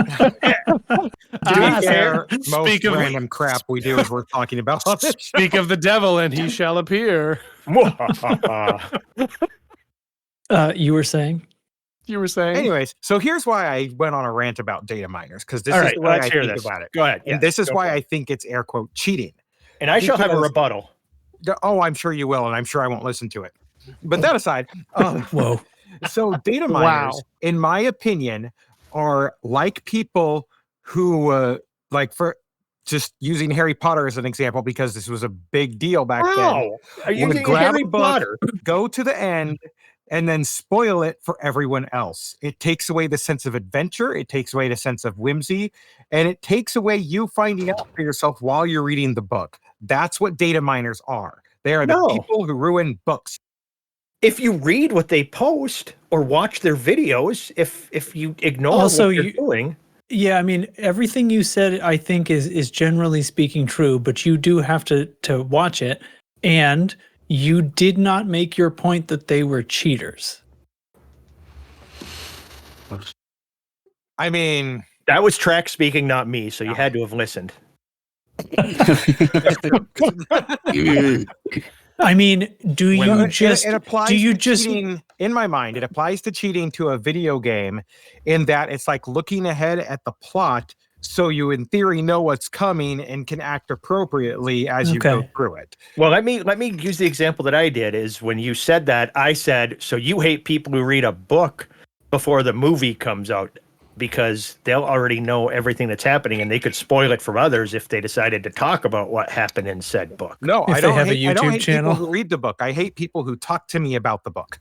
To be fair, most Speak of random crap we do is worth talking about. On this Speak of the devil, and he shall appear. You were saying? You were saying? Anyways, so here's why I went on a rant about data miners, because this All is right, the way let's I hear think this. about it. Go ahead. And Yes, this is go why for I it. think it's air quote cheating. And I shall have a Because- rebuttal. Oh, I'm sure you will, and I'm sure I won't listen to it. But that aside, Whoa. so data miners, in my opinion, are like people who, like for just using Harry Potter as an example, because this was a big deal back then. Wow. Are you Would using grab Harry a book, Potter? go to the end, and then spoil it for everyone else. It takes away the sense of adventure. It takes away the sense of whimsy, and it takes away you finding out for yourself while you're reading the book. That's what data miners are. They are the No. people who ruin books. If you read what they post or watch their videos, if you ignore Also, what they're doing, Yeah, I mean, everything you said, I think, is generally speaking true, but you do have to watch it. And you did not make your point that they were cheaters. I mean, that was Track speaking, not me. So you had to have listened. I mean, do you just it applies do you to just cheating, in my mind, it applies to cheating to a video game in that it's like looking ahead at the plot, so you in theory know what's coming and can act appropriately as you go through it. Well, let me use the example that I did. Is when you said that, I said, so you hate people who read a book before the movie comes out, because they'll already know everything that's happening and they could spoil it for others if they decided to talk about what happened in said book. No, If I they don't have a hate, I don't YouTube hate channel? people who read the book. I hate people who talk to me about the book.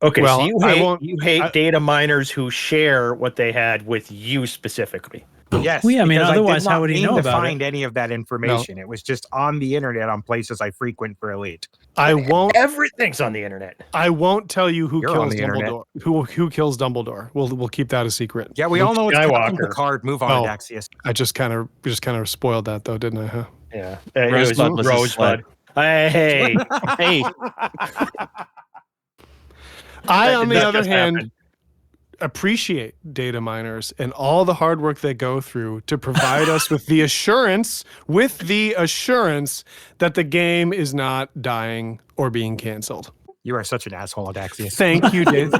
Okay, Well, so I won't- you hate data miners who share what they had with you specifically. Yes. Well, yeah, I mean, because otherwise, did not how would he mean know to about find any of that information? It was just on the internet on places I frequent for Elite. I won't. Everything's on the internet. I won't tell you who You're on kills the internet. Dumbledore. Who kills Dumbledore? We'll keep that a secret. Yeah, we all know it's Captain Skywalker. Picard. Move on, Oh. Daxius. I just kind of spoiled that though, didn't I? Huh? Yeah, it Rosebud was was his Rosebud. Hey, Hey, I, That on did the not other just hand, happen. appreciate data miners and all the hard work they go through to provide us with the assurance that the game is not dying or being canceled. You are such an asshole, Daxius. Thank you, Dave.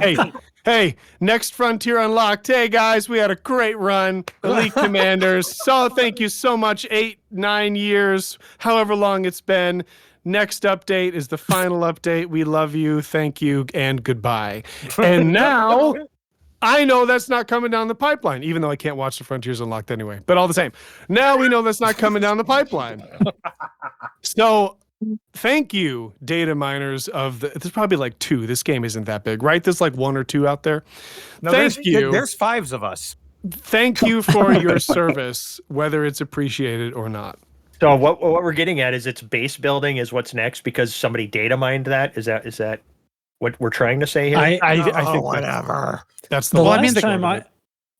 Hey, next frontier unlocked. Hey guys, we had a great run. Elite Commanders. So thank you so much. 8-9 years, however long it's been. Next update is the final update. We love you. Thank you and goodbye. And now I know that's not coming down the pipeline, even though I can't watch the Frontiers Unlocked anyway. But all the same, now we know that's not coming down the pipeline. So thank you, data miners there's probably like 2. This game isn't that big, right? There's like 1 or 2 out there. No, Thank you. There's 5 of us. Thank you for your service, whether it's appreciated or not. so what we're getting at is it's base building is what's next because somebody data mined that. Is that what we're trying to say here? I think whatever. that's the the last time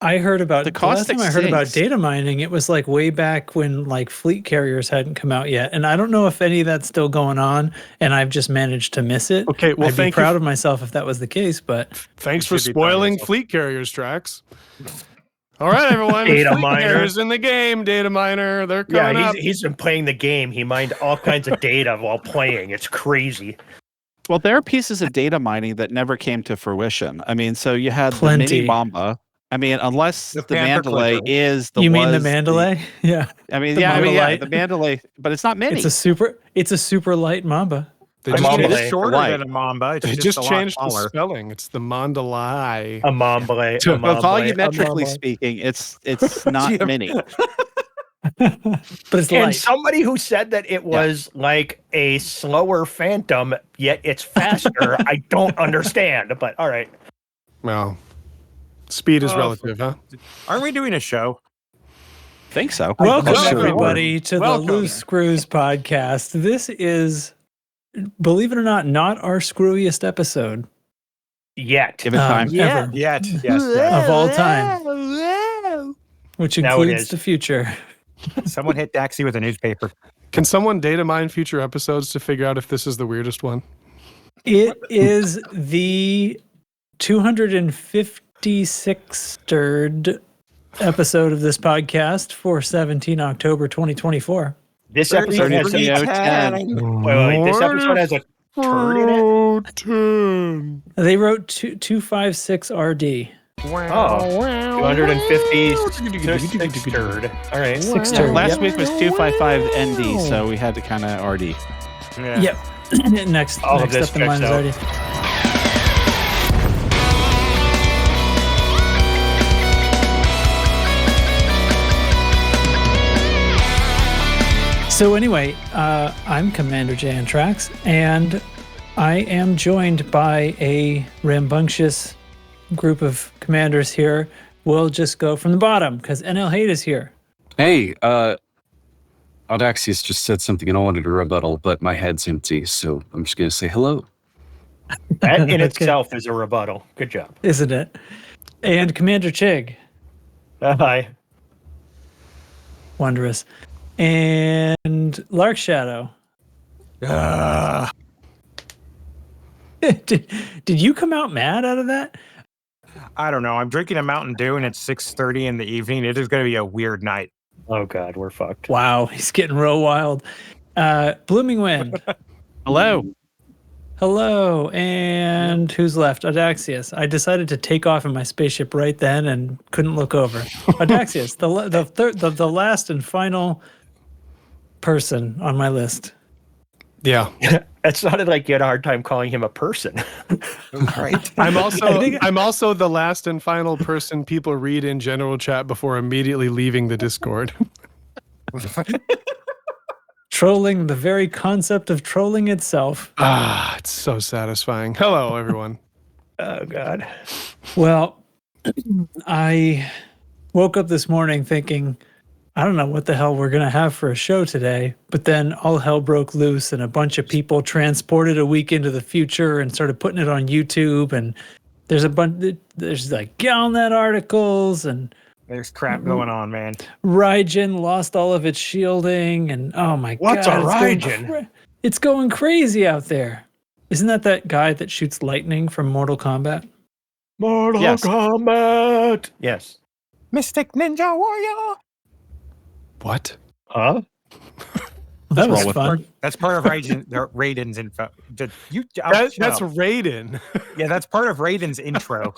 I heard about The the last caustic time I heard about stinks. data mining, it was like way back when like fleet carriers hadn't come out yet, and I don't know if any of that's still going on, and I've just managed to miss it. Okay, well, I'd be thank you proud of myself if that was the case, but Thanks You for should be proud of spoiling yourself. fleet carriers tracks. All right, everyone. Data fleet miner. carriers in the game. Data miner. They're coming yeah, up. he's been playing the game. He mined all kinds of data while playing. It's crazy. well, there are pieces of data mining that never came to fruition. I mean, so you had the Plenty. mini Mamba. I mean, unless The the Panther Mandalay Clipper. is the you mean the was Mandalay? Yeah, I mean, The yeah, Mandalay. the Mandalay, but it's not mini. it's a super light Mamba. They I just, mean, Mandalay. it's shorter Light. than a Mamba. It's they just, just a lot changed the smaller. spelling. It's the Mandalay. A Mandalay. To- A But Mandalay, a volumetrically Mandalay. speaking, it's not Jim. mini. But it's And light. somebody who said that it was like a slower Phantom, yet it's faster, I don't understand. But all right. Well, speed is Oh, relative, huh? Aren't we doing a show? Think so. Welcome Sure. everybody to Welcome. the Loose Screws podcast. This is, believe it or not our screwiest episode Yet. Give it time. ever Yes, yes. of all time, which Now it includes is. the future. Someone hit Daxie with a newspaper. Can someone data mine future episodes to figure out if this is the weirdest one? It is the 250 56th episode of this podcast for 17 October 2024. This episode has a, wait, this episode has a turd in it? 10. They wrote 256 RD. Oh, 250 turd. All right. Six Yeah, turd. last Yep. week was 255 ND, so we had to kind of RD. Yeah. Yep. next All of next this up in line is checks RD. So anyway, I'm Commander Jantrax, and I am joined by a rambunctious group of commanders here. We'll just go from the bottom because NL Hate is here. Hey, Audaxius just said something and I wanted to rebuttal, but my head's empty, so I'm just going to say hello. That in Okay. itself is a rebuttal. Good job. Isn't it? And Commander Chig. Hi. Wondrous. And Lark Shadow. Did you come out mad out of that? I don't know. I'm drinking a Mountain Dew and it's 6:30 in the evening. It is going to be a weird night. Oh God, we're fucked. Wow, he's getting real wild. Blooming Wind. Hello. Hello. And who's left? Audaxius. I decided to take off in my spaceship right then and couldn't look over. Audaxius, the last and final person on my list. Yeah. It sounded like you had a hard time calling him a person. Right. I'm also think- I'm also the last and final person people read in general chat before immediately leaving the Discord. Trolling, the very concept of trolling itself. It's so satisfying. Hello, everyone. Oh God. Well, I woke up this morning thinking, I don't know what the hell we're going to have for a show today, but then all hell broke loose and a bunch of people transported a week into the future and started putting it on YouTube. And there's like Galnet articles and There's crap going on, man. Raijin lost all of its shielding. And oh my What's God. a it's going Raijin? It's going crazy out there. Isn't that guy that shoots lightning from Mortal Kombat? Mortal Yes. Kombat. Yes. Mystic Ninja Warrior. What? Huh? That was roll with fun. That's part of Raiden's info. That's Raiden. Yeah, that's part of Raiden's intro.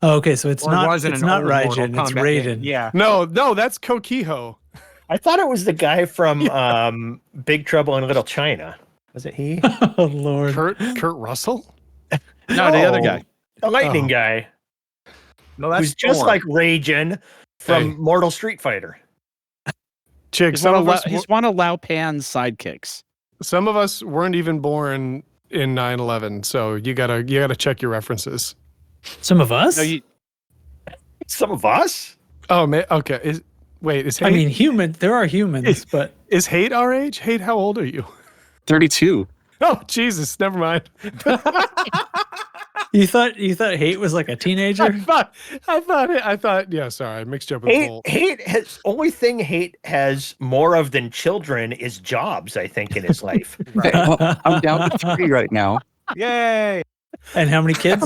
Oh, okay, so it's Or not was it it's an not old Mortal Raijin, it's Kombat Raiden. game? Yeah. No, that's Cocijo. I thought it was the guy from Big Trouble in Little China. Was it he? Oh Lord. Kurt Russell? No, the other guy. The lightning Oh. guy. No, that's Who's just Thor. like Raijin from Hey. Mortal Street Fighter. Chick, He's some one of Lao Pan's sidekicks. some of us weren't even born in 9/11, so you gotta check your references. Some of us? No, Some of us? Oh man, okay. Is Hate? I mean, there are humans, but is Hate our age? Hate, how old are you? 32. Oh Jesus, never mind. you thought Hate was like a teenager? I thought. Yeah, sorry, I mixed you up with Bolt. Only thing Hate has more of than children is jobs, I think, in his life. Hey, well, I'm down to 3 right now. Yay! And how many kids?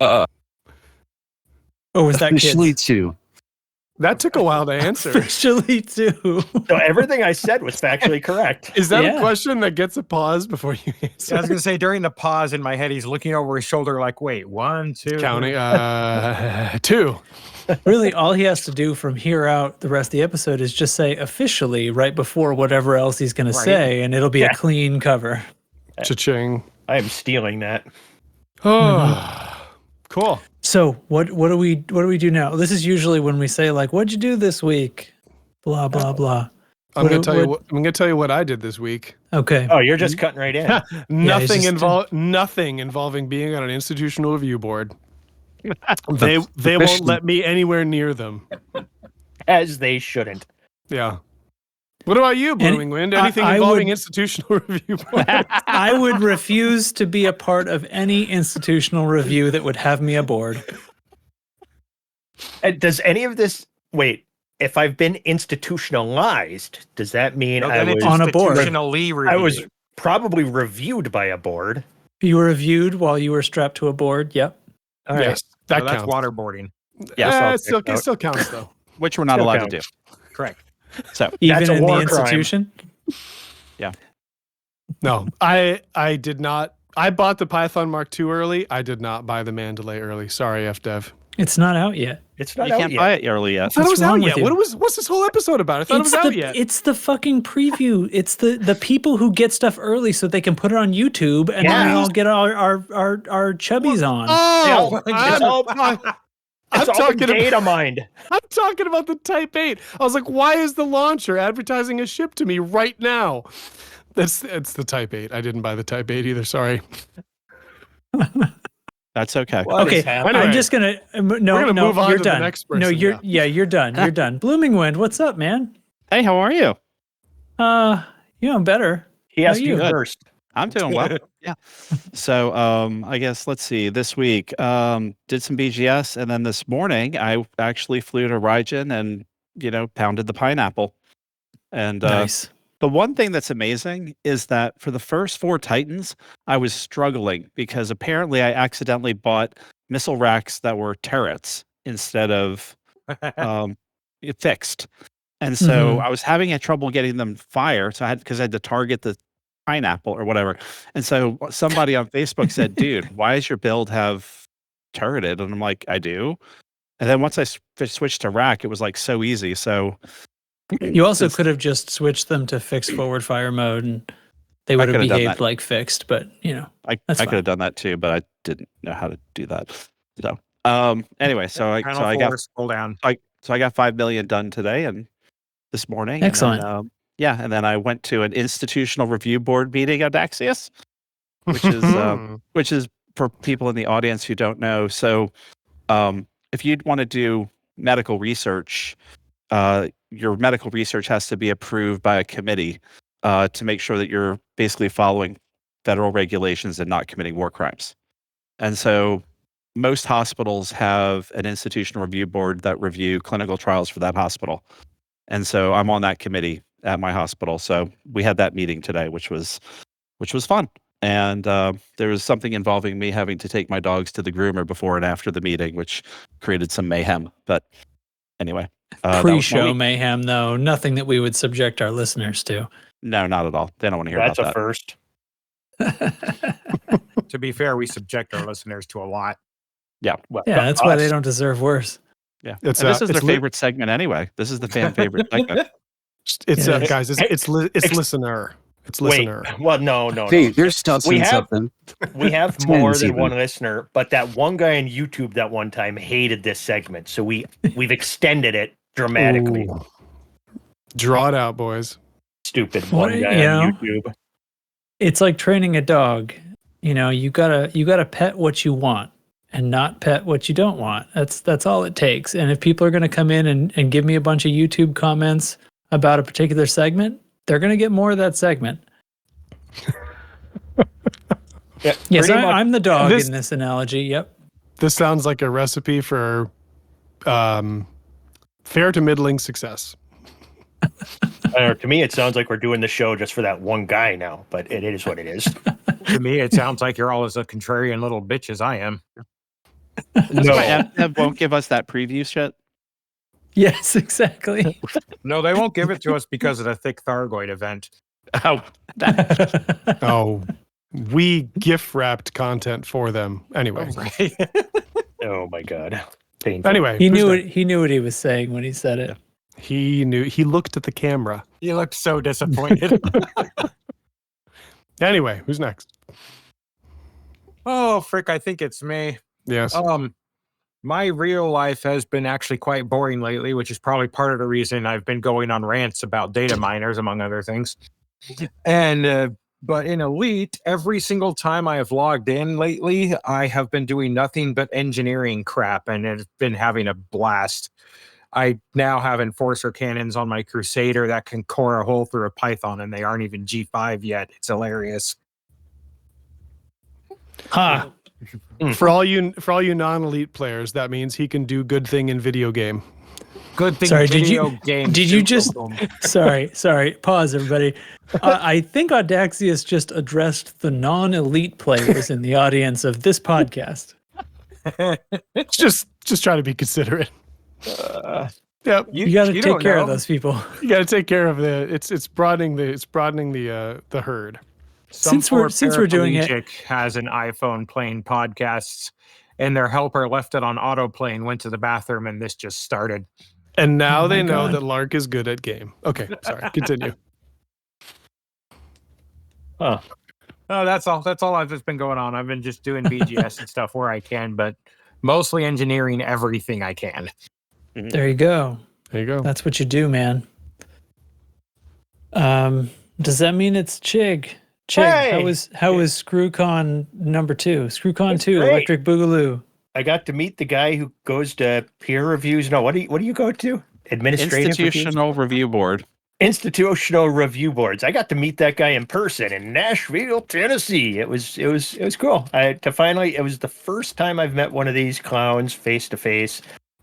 Uh, Or was that officially kids? 2. That took a while to answer. Officially two. So everything I said was factually correct. Is that Yeah. a question that gets a pause before you answer? I was gonna say during the pause in my head, he's looking over his shoulder like, "Wait, 1, 2." Counting. 2. Really, all he has to do from here out the rest of the episode is just say officially right before whatever else he's going to Right. say, and it'll be Yeah. a clean cover. Cha-ching. I am stealing that. Oh, cool. So what do we do now? This is usually when we say like, "What'd you do this week?" Blah blah blah. I'm What- gonna tell you. what- I'm gonna tell you what I did this week. Okay. Oh, you're just cutting right in. Nothing just- nothing involving being on an institutional review board. They won't officially- let me anywhere near them. As they shouldn't. Yeah. What about you, Blooming Wind? Anything I involving would- institutional review board? I would refuse to be a part of any institutional review that would have me aboard. And does any of this wait? If I've been institutionalized, does that mean No, I then it's was on a board. institutionally I was reviewed. probably reviewed by a board? You were reviewed while you were strapped to a board. Yep. All right. Yes. That So that's counts. waterboarding. Yeah, It still counts though. which we're not Still allowed to do. counts. Correct. So Even That's a in the war crime. institution? No, I did not. I bought the Python Mark II early. I did not buy the Mandalay early. Sorry, FDev. It's not out yet. It's you not out can't yet. buy it early I yet. thought it What's was out wrong with yet. you? What's this whole episode about? I thought it was out yet. It's the fucking preview. It's the people who get stuff early so they can put it on YouTube and then we Yeah. all get our chubbies on. Oh, It's all talking about- data mined. I'm talking about the Type 8. I was like, why is the launcher advertising a ship to me right now? It's the Type 8. I didn't buy the Type 8 either. Sorry. That's okay. What is Okay, happening? Anyway, I'm just gonna we're gonna move on you're to the done. next No, person, you're you're done. You're done. Blooming Wind, what's up, man? Hey, how are you? I'm better. He asked How are you you? first. I'm doing well. Yeah. So I guess let's see. This week, did some BGS, and then this morning I actually flew to Raijin and pounded the pineapple. And Nice. the one thing that's amazing is that for the first 4 Titans, I was struggling because apparently I accidentally bought missile racks that were turrets instead of fixed. And so I was having trouble getting them fire. So I had to target the pineapple or whatever. And so somebody on Facebook said, dude, why does your build have turreted? And I'm like, I do. And then once I switched to rack, it was like so easy. So You also could have just switched them to fixed forward fire mode and they would have could have done behaved that. like fixed, but I That's could fine. have done that too, but I didn't know how to do that. So anyway, so I Panel got 4, scroll down. so I got 5 million done today and this morning. Excellent. And then, and then I went to an institutional review board meeting at Daxius, which is for people in the audience who don't know. So if you'd want to do medical research, your medical research has to be approved by a committee to make sure that you're basically following federal regulations and not committing war crimes. And so most hospitals have an institutional review board that review clinical trials for that hospital. And so I'm on that committee at my hospital. So we had that meeting today, which was fun. And there was something involving me having to take my dogs to the groomer before and after the meeting, which created some mayhem. But anyway. that was my pre-show week. mayhem though, nothing that we would subject our listeners to. No, not at all. They don't want to hear That's a about that. first. To be fair, we subject our listeners to a lot. Well, Yeah, that's why us. they don't deserve worse. Yeah. It's, And this is it's their favorite segment anyway. This is the fan favorite segment. It's Yes. guys. It's listener. It's Wait, listener. well, no. Hey, there's stuff We in have- something. We have 10 more than even. one listener, but that one guy on YouTube that one time hated this segment, so we've extended it dramatically. Ooh. Draw it out, boys. Stupid Well, one guy you on know, YouTube. It's like training a dog. You gotta pet what you want and not pet what you don't want. That's all it takes. And if people are gonna come in and give me a bunch of YouTube comments about a particular segment, they're gonna get more of that segment. Yeah, Yes, pretty much. I'm the dog This- in this analogy. Yep. This sounds like a recipe for fair to middling success. I don't know, to me, it sounds like we're doing the show just for that one guy now, but it is what it is. To me, it sounds like you're all as a contrarian little bitch as I am. That's No. why Ev won't give us that preview shit. Yes, exactly. No, they won't give it to us because of the thick Thargoid event. Oh, Oh, we gift wrapped content for them. Anyway. Oh my god. Painful. Anyway, he who's knew next? what he knew what he was saying when he said it. He knew. He looked at the camera. You look so disappointed. Anyway, who's next? Oh, frick, I think it's me. Yes. My real life has been actually quite boring lately, which is probably part of the reason I've been going on rants about data miners, among other things. And but in Elite, every single time I have logged in lately, I have been doing nothing but engineering crap, and it's been having a blast. I now have enforcer cannons on my Crusader that can core a hole through a Python, and they aren't even G5 yet. It's hilarious. Ha! For all you non-elite players, that means he can do good thing in video game. Good thing Sorry, video games. did you do just- them. Sorry. Pause, everybody. I think Audaxius just addressed the non-elite players in the audience of this podcast. Just try to be considerate. Yep. You got to take don't care of know. those people. You got to take care of it's broadening the herd. Some Since we're poor doing it- paraplegic has an iPhone playing podcasts, and their helper left it on autoplay, went to the bathroom, and this just started. And now Oh my they know God. that Lark is good at game. Okay, sorry. Continue. Huh. Oh, that's all. That's all I've just been going on. I've been just doing BGS and stuff where I can, but mostly engineering everything I can. There you go. There you go. That's what you do, man. Does that mean it's Chig? Chig, Hey! how was ScrewCon number 2? ScrewCon It's 2, great. Electric Boogaloo. I got to meet the guy who goes to peer reviews. No, what do you go to? Administrative reviews? Institutional Review Board. Institutional review boards. I got to meet that guy in person in Nashville, Tennessee. It was cool. It was the first time I've met one of these clowns face to face.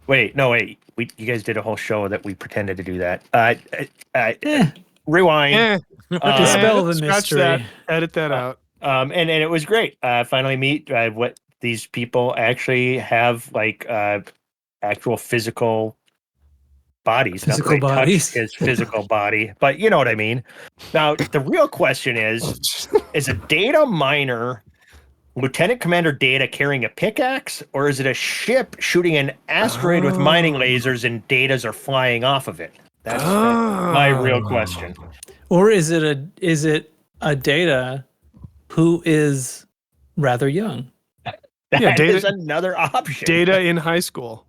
Wait. You guys did a whole show that we pretended to do that. Rewind. Dispel the Scratch mystery. that. Edit that out. And it was great. Finally meet what these people actually have, like actual physical bodies. Not that Physical I touched bodies. his physical body, but you know what I mean. Now the real question is a Data miner, Lieutenant Commander Data, carrying a pickaxe, or is it a ship shooting an asteroid with mining lasers and Datas are flying off of it? That's my real question. Or is it a Data who is rather young? That Data- is another option. Data in high school.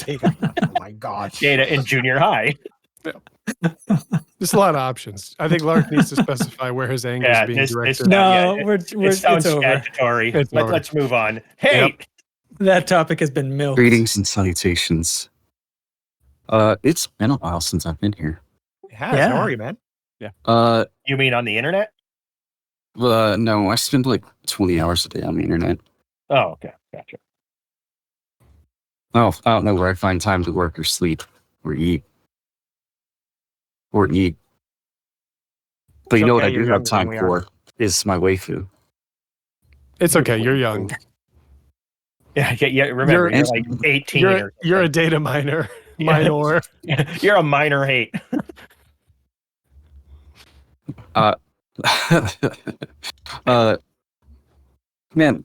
Oh my gosh. Data in junior high. There's a lot of options. I think Lark needs to specify where his anger is being directed. No, yeah, we're it sounds it's over. statutory. It's over. Let's move on. Hey, That topic has been milked. Greetings and salutations. It's been a while since I've been here. Yeah. How are you, man? you mean on the internet? No, I spend like 20 hours a day on the internet. Oh, okay, gotcha. Oh, I don't know where I find time to work or sleep or eat. But you It's know what okay, I you're do have younger time than we are. for is my waifu. It's okay. You're young. Yeah. Remember, you're like 18. You're a data miner. Yeah. Minor. You're a minor hate. Man,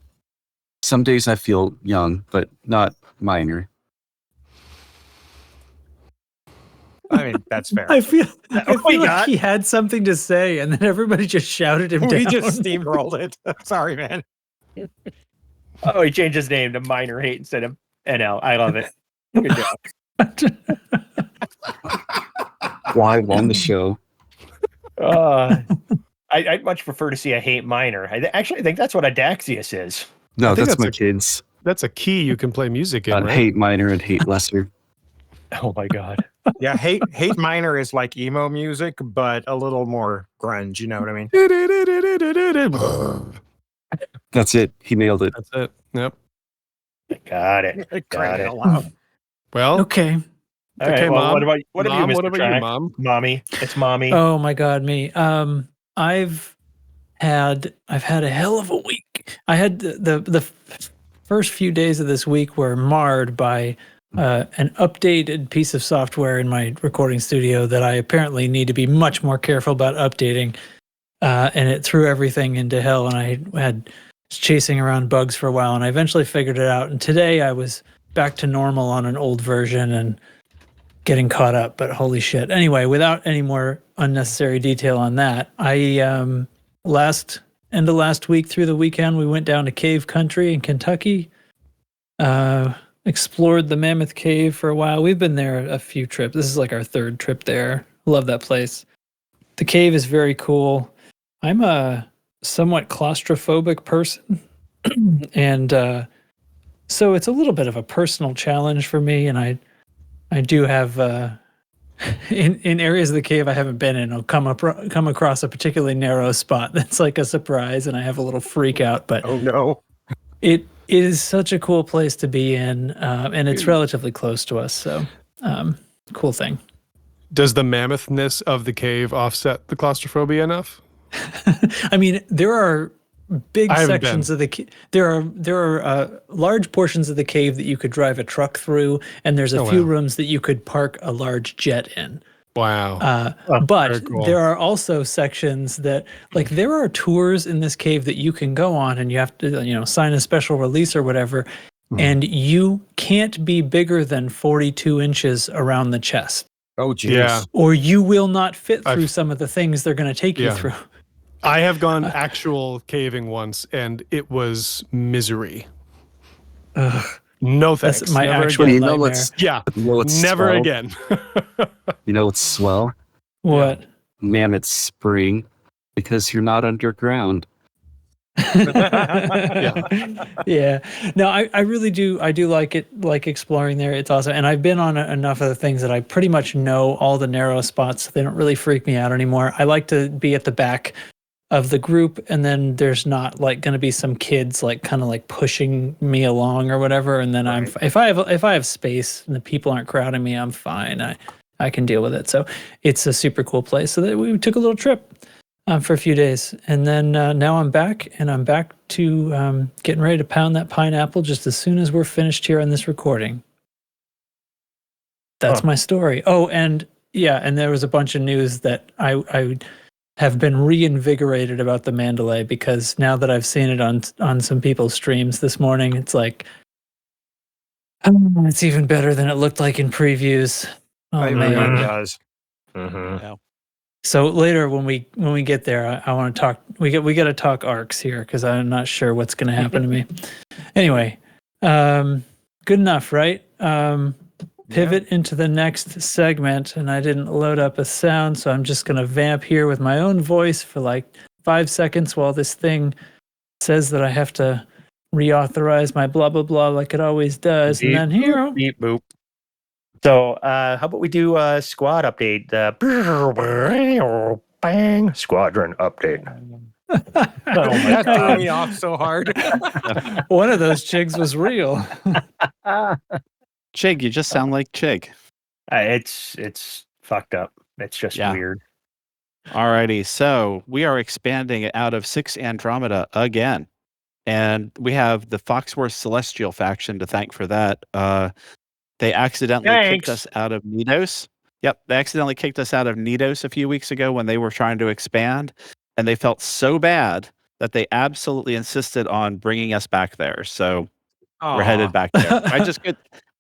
some days I feel young, but not minor. I mean, that's fair. I feel we like got- he had something to say, and then everybody just shouted him We down. just steamrolled it. Sorry, man. Oh, he changed his name to minor hate instead of NL. I love it. Good job. Live on the show. I'd much prefer to see a hate minor. I think that's what a Daxius is. No, I think that's my that's kids. That's a key you can play music in, right? Hate minor and hate lesser. Oh my god. Yeah, hate minor is like emo music, but a little more grunge. You know what I mean? That's it. He nailed it. That's it. Yep. Got it. Got it. All Well, Okay. right. Okay, Well, Mom. what about you, Mom, Mr. what about Track? you, Mom? Mommy. It's mommy. Oh my God, me. I've had a hell of a week. I had the first few days of this week were marred by an updated piece of software in my recording studio that I apparently need to be much more careful about updating. And it threw everything into hell, and I was chasing around bugs for a while, and I eventually figured it out. And today I was back to normal on an old version and getting caught up, but holy shit. Anyway, without any more unnecessary detail on that, I end of last week through the weekend, we went down to Cave Country in Kentucky, explored the Mammoth Cave for a while. We've been there a few trips. This is like our third trip there. Love that place. The cave is very cool. I'm a somewhat claustrophobic person, and so it's a little bit of a personal challenge for me, and I do have in areas of the cave I haven't been in, I'll come across a particularly narrow spot that's like a surprise, and I have a little freak out. But Oh no. it is such a cool place to be in, and it's relatively close to us. So, cool thing. Does the mammothness of the cave offset the claustrophobia enough? I mean, there are big I haven't sections of the there are large portions of the cave that you could drive a truck through, and there's a few rooms that you could park a large jet in. Wow. But very cool. there are also sections that, like, there are tours in this cave that you can go on, and you have to, sign a special release or whatever, and you can't be bigger than 42 inches around the chest. Oh, geez. Yeah. Or you will not fit through some of the things they're going to take you through. I have gone actual caving once, and it was misery. No thanks. That's my never actual again. nightmare. Never again. You know what's swell? What? Man, it's spring because you're not underground. Yeah. No, I really do. I do like it, like exploring there. It's awesome. And I've been on enough of the things that I pretty much know all the narrow spots. So they don't really freak me out anymore. I like to be at the back of the group, and then there's not like going to be some kids like kind of like pushing me along or whatever. And then if I have space and the people aren't crowding me, I'm fine. I can deal with it. So it's a super cool place. So that we took a little trip for a few days, and then now I'm back, and I'm back to getting ready to pound that pineapple just as soon as we're finished here on this recording. That's my story. Oh, and there was a bunch of news that I have been reinvigorated about the Mandalay, because now that I've seen it on some people's streams this morning, it's like, it's even better than it looked like in previews. Oh, It man. really does. Mm-hmm. So later when we get there, I want to talk. We got to talk arcs here, because I'm not sure what's going to happen to me. Anyway, good enough, right? Pivot into the next segment, and I didn't load up a sound, so I'm just going to vamp here with my own voice for like 5 seconds while this thing says that I have to reauthorize my blah blah blah like it always does, and then here. Beep boop. So, how about we do a squad update? Bang! Squadron update. That threw me off so hard. One of those chigs was real. Chig, you just sound like Chig. It's fucked up. It's just weird. Alrighty, so we are expanding out of 6 Andromeda again. And we have the Foxworth Celestial faction to thank for that. They accidentally kicked us out of Nedos. Yep, they accidentally kicked us out of Nedos a few weeks ago when they were trying to expand. And they felt so bad that they absolutely insisted on bringing us back there. So we're headed back there.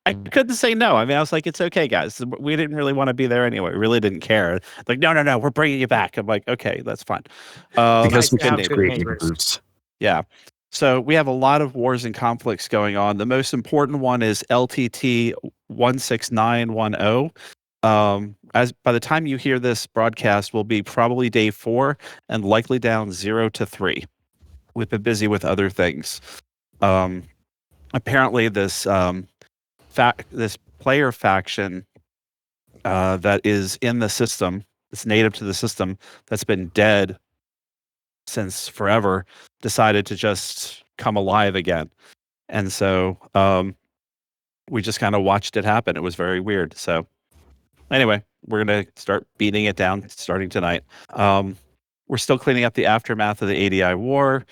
I couldn't say no. I mean, I was like, it's okay, guys. We didn't really want to be there anyway. We really didn't care. Like, no, we're bringing you back. I'm like, okay, that's fine. Because we nice can to have create good neighbors. Yeah. So we have a lot of wars and conflicts going on. The most important one is LTT 16910. As by the time you hear this broadcast, will be probably day 4 and likely down 0 to 3. We've been busy with other things. Apparently, this player faction that is in the system, that's native to the system, that's been dead since forever, decided to just come alive again. And so we just kind of watched it happen. It was very weird. So anyway, we're going to start beating it down starting tonight. We're still cleaning up the aftermath of the ADI war.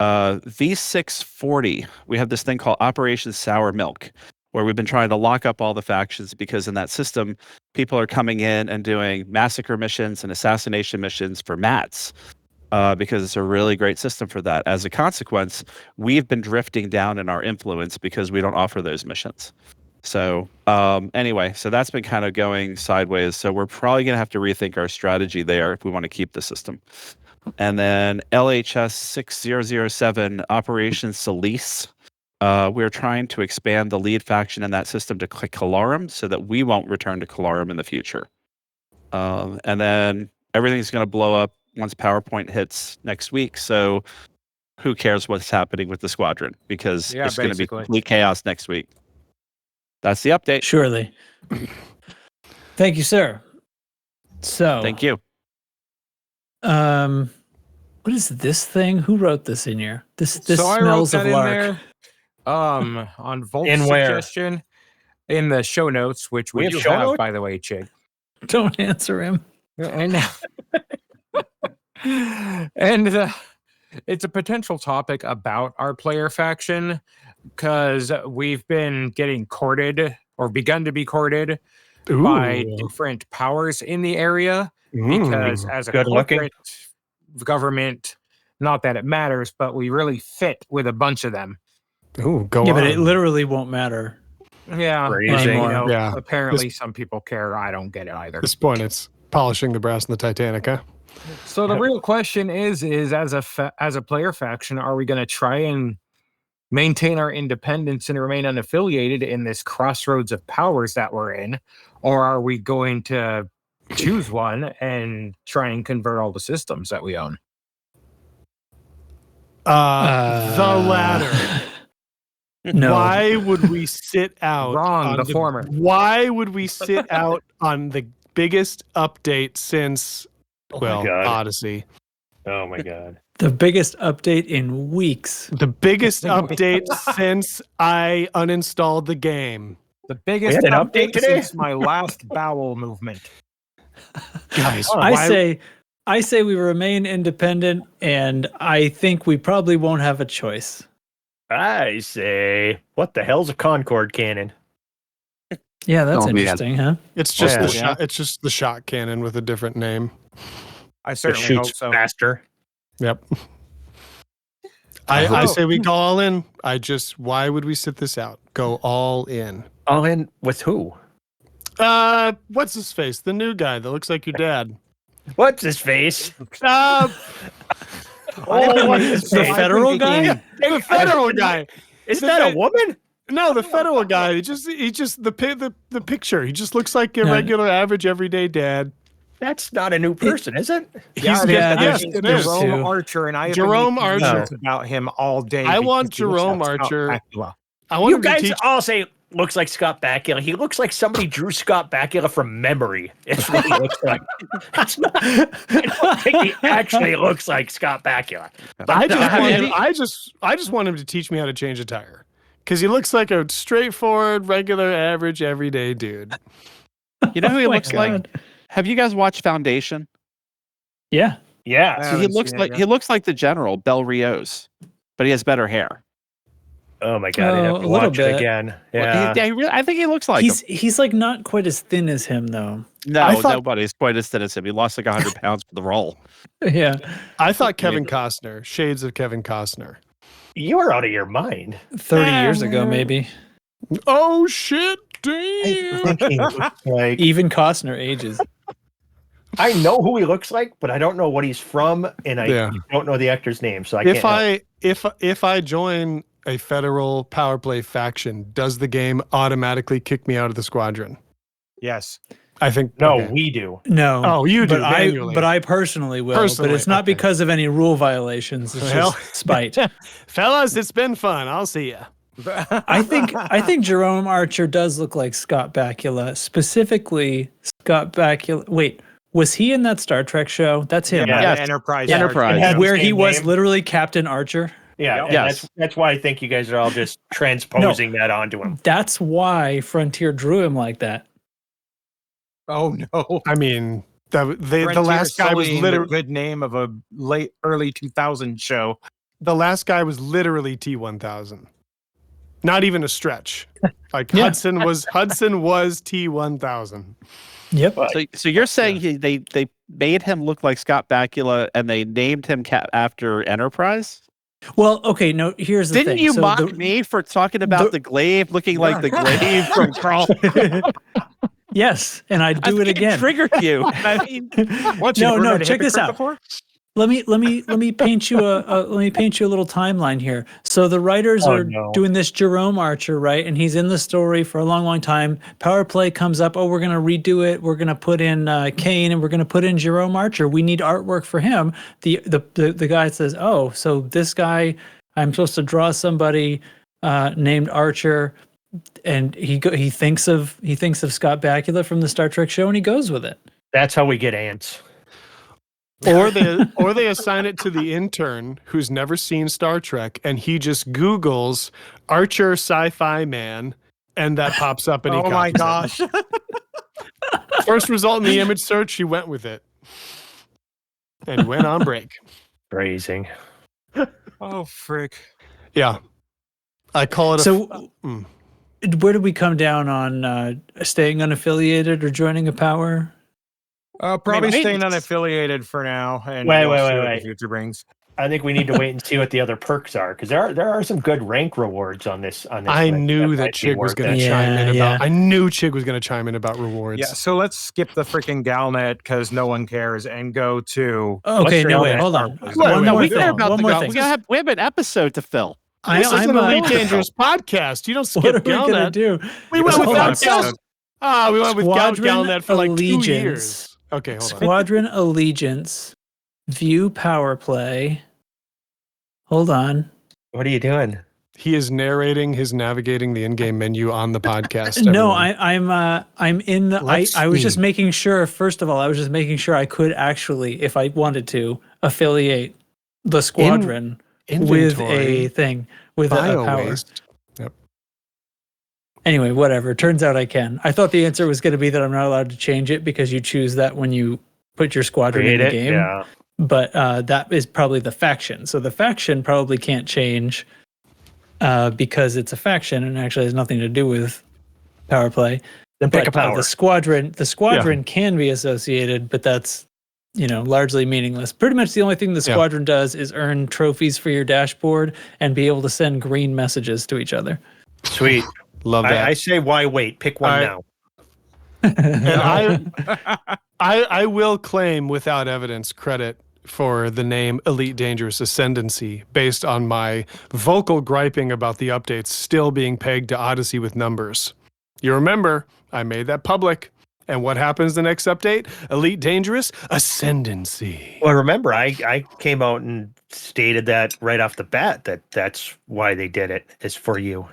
V640, we have this thing called Operation Sour Milk, where we've been trying to lock up all the factions, because in that system, people are coming in and doing massacre missions and assassination missions for mats, because it's a really great system for that. As a consequence, we've been drifting down in our influence because we don't offer those missions. So anyway, so that's been kind of going sideways. So we're probably going to have to rethink our strategy there if we want to keep the system. And then LHS 6007 Operation Cilice. We're trying to expand the lead faction in that system to Calarum so that we won't return to Calarum in the future. And then everything's going to blow up once PowerPoint hits next week. So who cares what's happening with the squadron? Because it's going to be complete chaos next week. That's the update. Surely. Thank you, sir. So thank you. What is this thing? Who wrote this in here? This So smells of lark. in there, on Volt's suggestion in the show notes, which we have do have, by the way, Chig. Don't answer him. And It's a potential topic about our player faction because we've been getting courted or begun to be courted by different powers in the area. Because as a Good looking. corporate government, not that it matters, but we really fit with a bunch of them. Ooh, go Yeah, on. but it literally won't matter. Yeah, Crazy. but, Anymore. Yeah. apparently some people care. I don't get it either. At this point, it's polishing the brass in the Titanic, huh? So the real question is as a player faction, are we going to try and maintain our independence and remain unaffiliated in this crossroads of powers that we're in, or are we going to choose one and try and convert all the systems that we own? The latter. No. Why would we sit out? Wrong, on the former. Why would we sit out on the biggest update since, well, God. Odyssey? Oh my god. The biggest update in weeks. The biggest update since I uninstalled the game. The biggest We had an update update today? since my last bowel movement. Guys, I say we remain independent, and I think we probably won't have a choice. I say, what the hell's a Concord cannon? Yeah, that's Oh, man. interesting, huh? it's just Yeah. the shot. It's just the shot cannon with a different name. I It certainly hope shoots so. faster. Yep. I hope I so. say we go all in. Why would we sit this out? Go all in. All in with who? What's his face? The new guy that looks like your dad. What's his face? The federal guy? The federal guy. Isn't that a woman? No, the federal guy. He just the picture. He just looks like a No. regular, average, everyday dad. That's not a new person, is it? Yeah, Yes, it's it is. Jerome too. Archer, and I have Jerome been making Archer. notes about him all day. I want because he looks Jerome like Scott Archer. Bakula. I want You him to guys teach. all say looks like Scott Bakula. He looks like somebody drew Scott Bakula from memory. It's what he looks like. It's not, I don't think he actually looks like Scott Bakula. I just want him to teach me how to change a tire, because he looks like a straightforward, regular, average, everyday dude. You know who he my looks like? God. Have you guys watched Foundation? Yeah. Yeah. I So he haven't looks seen it like yet. he looks like the general Bel Rios, but he has better hair. Oh my god, I'd Oh, have a to little watch it bit. again. Well, Yeah. I think he looks like him. He's like not quite as thin as him though. No, I thought- nobody's quite as thin as him. He lost like 100 pounds for the role. Yeah. I thought Kevin Costner, shades of Kevin Costner. You're out of your mind. 30 years ago, maybe. Oh shit! I Damn. think he looks like Even Costner ages. I know who he looks like, but I don't know what he's from, and I Yeah. don't know the actor's name, so I can't. If I join a federal power play faction, does the game automatically kick me out of the squadron? Yes. I think No, okay. we do. No. Oh, you do, but manually. I personally will. Personally, but it's not okay. because of any rule violations. It's Well. just spite. Fellas, it's been fun. I'll see ya. I think Jerome Archer does look like Scott Bakula. Specifically, Scott Bakula. Wait, was he in that Star Trek show? That's him. Yeah, right? Yes. the Enterprise. Yeah. Archer. Enterprise. Yeah. Where he Same was name. literally Captain Archer. Yeah, and Yes. that's why I think you guys are all just transposing that onto him. That's why Frontier drew him like that. Oh no. I mean, the Frontier last guy was sullying the literally good name of a early 2000 show. literally T1000. Not even a stretch. Like Yeah. Hudson was T1000. Yep. So you're saying they made him look like Scott Bakula and they named him after Enterprise? Well, okay. No, here's the Didn't thing. you So mock the- me for talking about the glaive looking like the glaive from Carl? Yes, and I'd do it again. Triggered you. I mean, What, you No, never no, met a check this hypocrite out. before? Let me paint you a little timeline here. So the writers Oh, are no. doing this Jerome Archer, right? And he's in the story for a long time. Power play comes up. Oh, we're gonna redo it. We're gonna put in Kane and we're gonna put in Jerome Archer. We need artwork for him. The guy says, oh, so this guy, I'm supposed to draw somebody named Archer, and he thinks of Scott Bakula from the Star Trek show, and he goes with it. That's how we get ants. Or they assign it to the intern who's never seen Star Trek, and he just Googles Archer sci-fi man, and that pops up and he Oh my copies it. gosh. First result in the image search, he went with it. And went on break. Phrasing. Oh, frick. Yeah. I call it where did we come down on staying unaffiliated or joining a power? Probably wait, staying it's- unaffiliated for now, and Wait, we'll wait, see wait, what wait. the future brings. I think we need to wait and see what the other perks are, because there are some good rank rewards on this. I list knew that might be Chig was worth going it. to chime in Yeah. about. I knew Chig was going to chime in about rewards. Yeah, so let's skip the freaking Galnet because no one cares, and go to. Okay, your no, wait, other hold star on. player? One wait, more wait, thing. about One the more gal- thing. We have an episode to fill. This is an Elite Oh. Dangerous podcast. You don't skip What are we gonna Galnet. do? We went Hold with on, Gal. We went with Squadron Galnet for like 2 Allegiance. years. Okay, hold on. Squadron Allegiance, View Power Play. Hold on. What are you doing? He is narrating his navigating the in-game menu on the podcast. No, everyone. I'm in the. Let's I was just see. making sure. First of all, I was just making sure I could actually, if I wanted to, affiliate the squadron with a Inventory, thing with a bio power. waste. Yep. Anyway, whatever. Turns out I can. I thought the answer was going to be that I'm not allowed to change it because you choose that when you put your squadron in the game. Yeah. But that is probably the faction. So the faction probably can't change because it's a faction and actually has nothing to do with power play. Then pick But a power. the squadron can be associated, but that's largely meaningless. Pretty much the only thing the squadron does is earn trophies for your dashboard and be able to send green messages to each other. Sweet. Love that. I say, why wait? Pick one now. And I will claim without evidence credit for the name Elite Dangerous Ascendancy based on my vocal griping about the updates still being pegged to Odyssey with numbers. You remember, I made that public. And what happens the next update? Elite Dangerous Ascendancy. Well, remember, I came out and stated that right off the bat that's why they did it, is for you.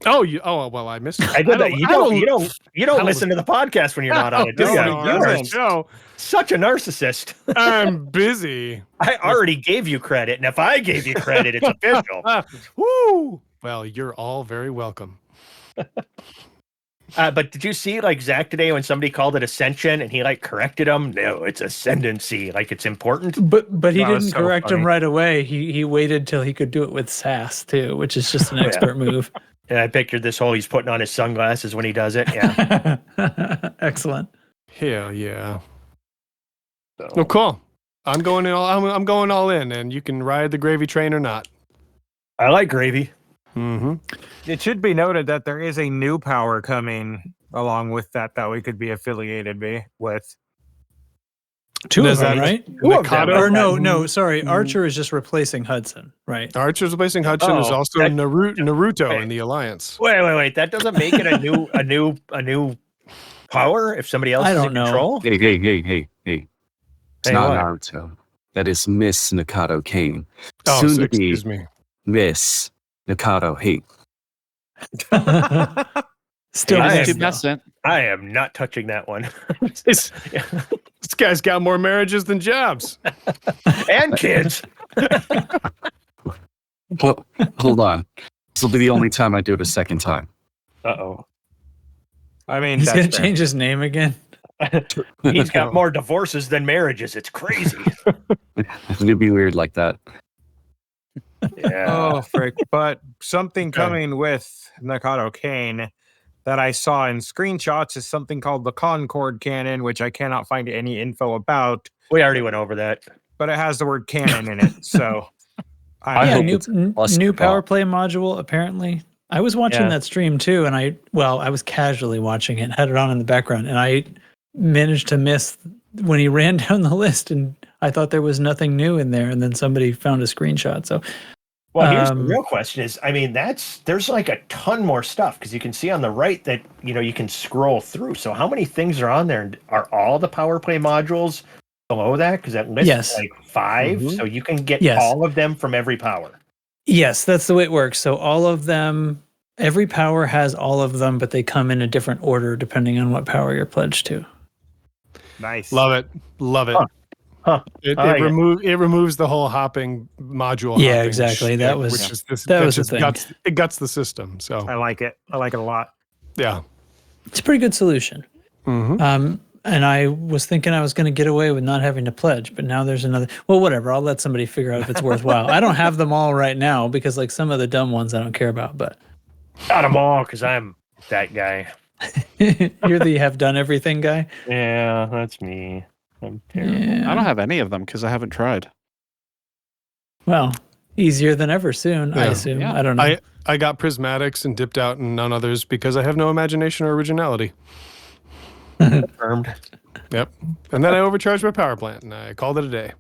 Oh, well, I missed it. I did that. You don't listen to the podcast when you're not on it, do you? No, You are no. such a narcissist. I'm busy. I already gave you credit, and if I gave you credit, it's official. Woo! Well, you're all very welcome. But did you see, like, Zach today when somebody called it Ascension and he, like, corrected him? No, it's Ascendancy. Like, it's important. But he That was didn't so correct him funny. right away. He waited till he could do it with sass too, which is just an expert move. And I pictured this whole he's putting on his sunglasses when he does it. Yeah. Excellent. Hell yeah. So, Oh, cool. I'm going all in, and you can ride the gravy train or not. I like gravy. Mm-hmm. It should be noted that there is a new power coming along with that we could be affiliated with. Two Does of them, that- right? Mikado? Or no, sorry. Archer is just replacing Hudson, right? Archer's replacing Hudson is Oh, also that- Naruto in the Alliance. Wait. That doesn't make it a new power if somebody else I is in don't know. control? Hey. It's Hey, not what? Naruto. That is Miss Nikado Kane. Oh, Soon so to be excuse me. Miss Nikado Hate. Still I missed, am though. Pubescent. I am not touching that one. This guy's got more marriages than jobs. And kids. Well, hold on. This will be the only time I do it a second time. Uh-oh. I mean, He's that's gonna fair. change his name again. He's got more divorces than marriages. It's crazy. It'd be weird like that. Yeah. Oh, frick. But something coming with Nikado Kane that I saw in screenshots is something called the Concord Cannon, which I cannot find any info about, We already went over that. but it has the word cannon in it. So I Yeah, hope new it's plus new the ball. power play module apparently. I was watching Yeah. that stream too, and I was casually watching it, had it on in the background, and I managed to miss when he ran down the list, and I thought there was nothing new in there, and then somebody found a screenshot. So Well, here's the Um, real question is, I mean, there's like a ton more stuff because you can see on the right that, you can scroll through. So how many things are on there? And are all the power play modules below that? Because that lists Yes. like 5. Mhm. So you can get Yes. all of them from every power. yes, that's the way it works. So all of them, every power has all of them, but they come in a different order depending on what power you're pledged to. nice. Love it. Huh. It I like it. removes the whole hopping module. Yeah, hopping exactly. shit, That was- which is this, that that was the just thing. it guts the system. So I like it. I like it a lot. yeah. It's a pretty good solution. Mm-hmm. and I was thinking I was going to get away with not having to pledge, but now there's another. Well, whatever. I'll let somebody figure out if it's worthwhile. I don't have them all right now because like some of the dumb ones I don't care about. But Got them all because I'm that guy. you're the have done everything guy. Yeah, that's me. I'm terrible. Yeah. I don't have any of them because I haven't tried. Well, easier than ever soon, I Yeah. assume. Yeah. I don't know. I got prismatics and dipped out in none others because I have no imagination or originality. Confirmed. Yep. And then I overcharged my power plant and I called it a day.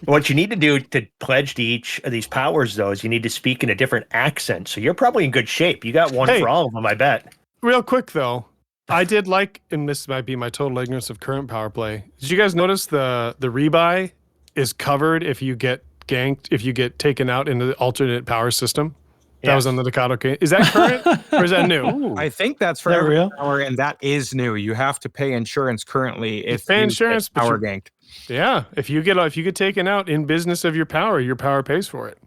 What you need to do to pledge to each of these powers, though, is you need to speak in a different accent. So you're probably in good shape. You got one Hey. for all of them, I bet. Real quick though, I did like, and this might be my total ignorance of current power play. Did you guys notice the rebuy is covered if you get ganked, if you get taken out in the alternate power system? That was Yes. on the Nakado case. Is that current or is that new? I think that's for Is that every real? power, and that is new. You have to pay insurance currently if pay you insurance, get but power you- ganked. Yeah, if you get taken out in business of your power pays for it.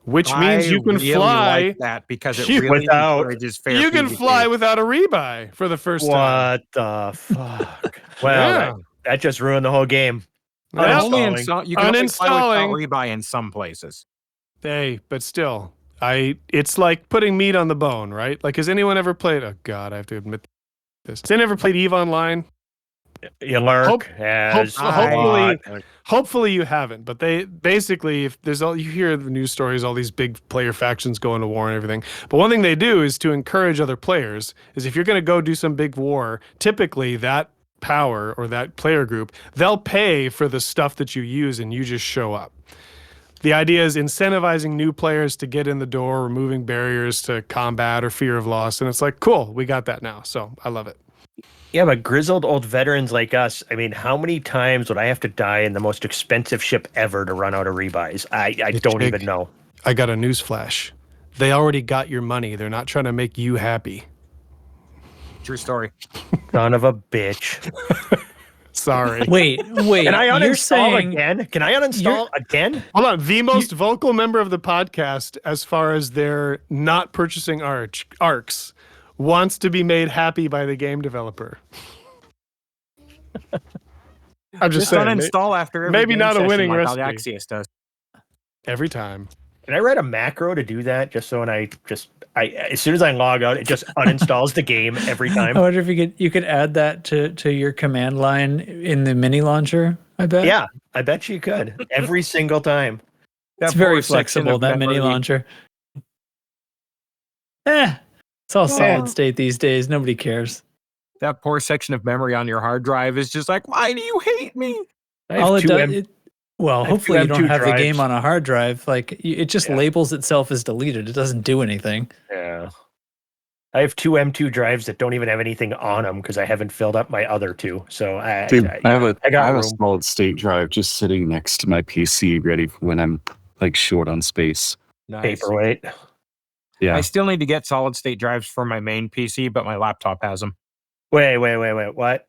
Which means I you can really fly. like that because it You- really without- encourages fair. You can PvP. fly without a rebuy for the first time. What the fuck? Well, Yeah. that just ruined the whole game. Yeah. Only in Uninstalling. some, you can only fly without Uninstalling. rebuy in some places. Hey, but still, it's like putting meat on the bone, right? Like, has anyone ever played? Oh God, I have to admit this. Has anyone ever played EVE Online? You lurk Hope- as Hopefully you haven't. But they basically, if there's all you hear the news stories, all these big player factions going to war and everything. But one thing they do is to encourage other players. Is if you're going to go do some big war, typically that power or that player group, they'll pay for the stuff that you use, and you just show up. The idea is incentivizing new players to get in the door, removing barriers to combat or fear of loss. And it's like, cool, we got that now. So I love it. Yeah, but grizzled old veterans like us, I mean, how many times would I have to die in the most expensive ship ever to run out of rebuys? I don't Jake. even know. I got a news flash. They already got your money. They're not trying to make you happy. True story. Son of a bitch. Sorry. Wait. Can I You're uninstall saying again? Can I uninstall again? Hold on. The most vocal member of the podcast, as far as their not purchasing arcs, wants to be made happy by the game developer. I'm just Just saying. uninstall after every maybe game not a session winning like recipe. Alexius does. Every time. Can I write a macro to do that? Just so when I as soon as I log out, it just uninstalls the game every time. I wonder if you could add that to your command line in the mini launcher. I bet. Yeah, I bet you could. Every single time. It's That very poor section flexible, of that mini memory. launcher. It's all solid state these days. Nobody cares. That poor section of memory on your hard drive is just like, why do you hate me? I have All it two does, M- well, I have hopefully two you don't M2 have the drives. game on a hard drive. Like it just Yeah. labels itself as deleted. It doesn't do anything. Yeah. I have two M2 drives that don't even have anything on them because I haven't filled up my other two. So I have a I got I have a room. solid state drive just sitting next to my PC, ready for when I'm like short on space. Nice. Paperweight. Yeah, I still need to get solid state drives for my main PC, but my laptop has them. Wait. What?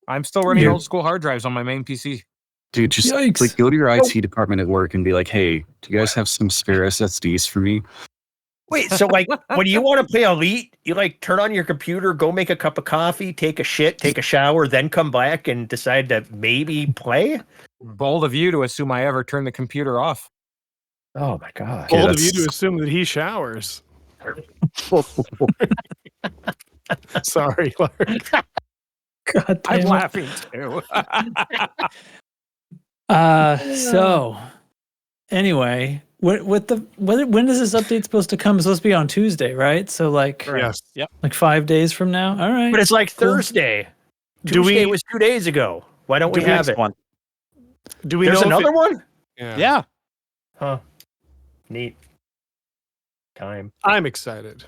I'm still running Yeah. old school hard drives on my main PC. dude, just Yikes. like go to your IT department at work and be like, "Hey, do you guys have some spare SSDs for me?" Wait, so like when you want to play Elite, you like turn on your computer, go make a cup of coffee, take a shit, take a shower, then come back and decide to maybe play? Bold of you to assume I ever turn the computer off. Oh my god. Yeah, Bold of you that's- to assume that he showers. Sorry, Lark. God I'm damn it. laughing too. So anyway, when is this update supposed to come? It's supposed to be on Tuesday, right? So like Yes. like 5 days from now. All right. But it's like Cool. Thursday. Do we- Tuesday was 2 days ago. Why don't we Do we have have it? one? Do we There's know another one? Yeah. Huh. Neat. Time. I'm excited.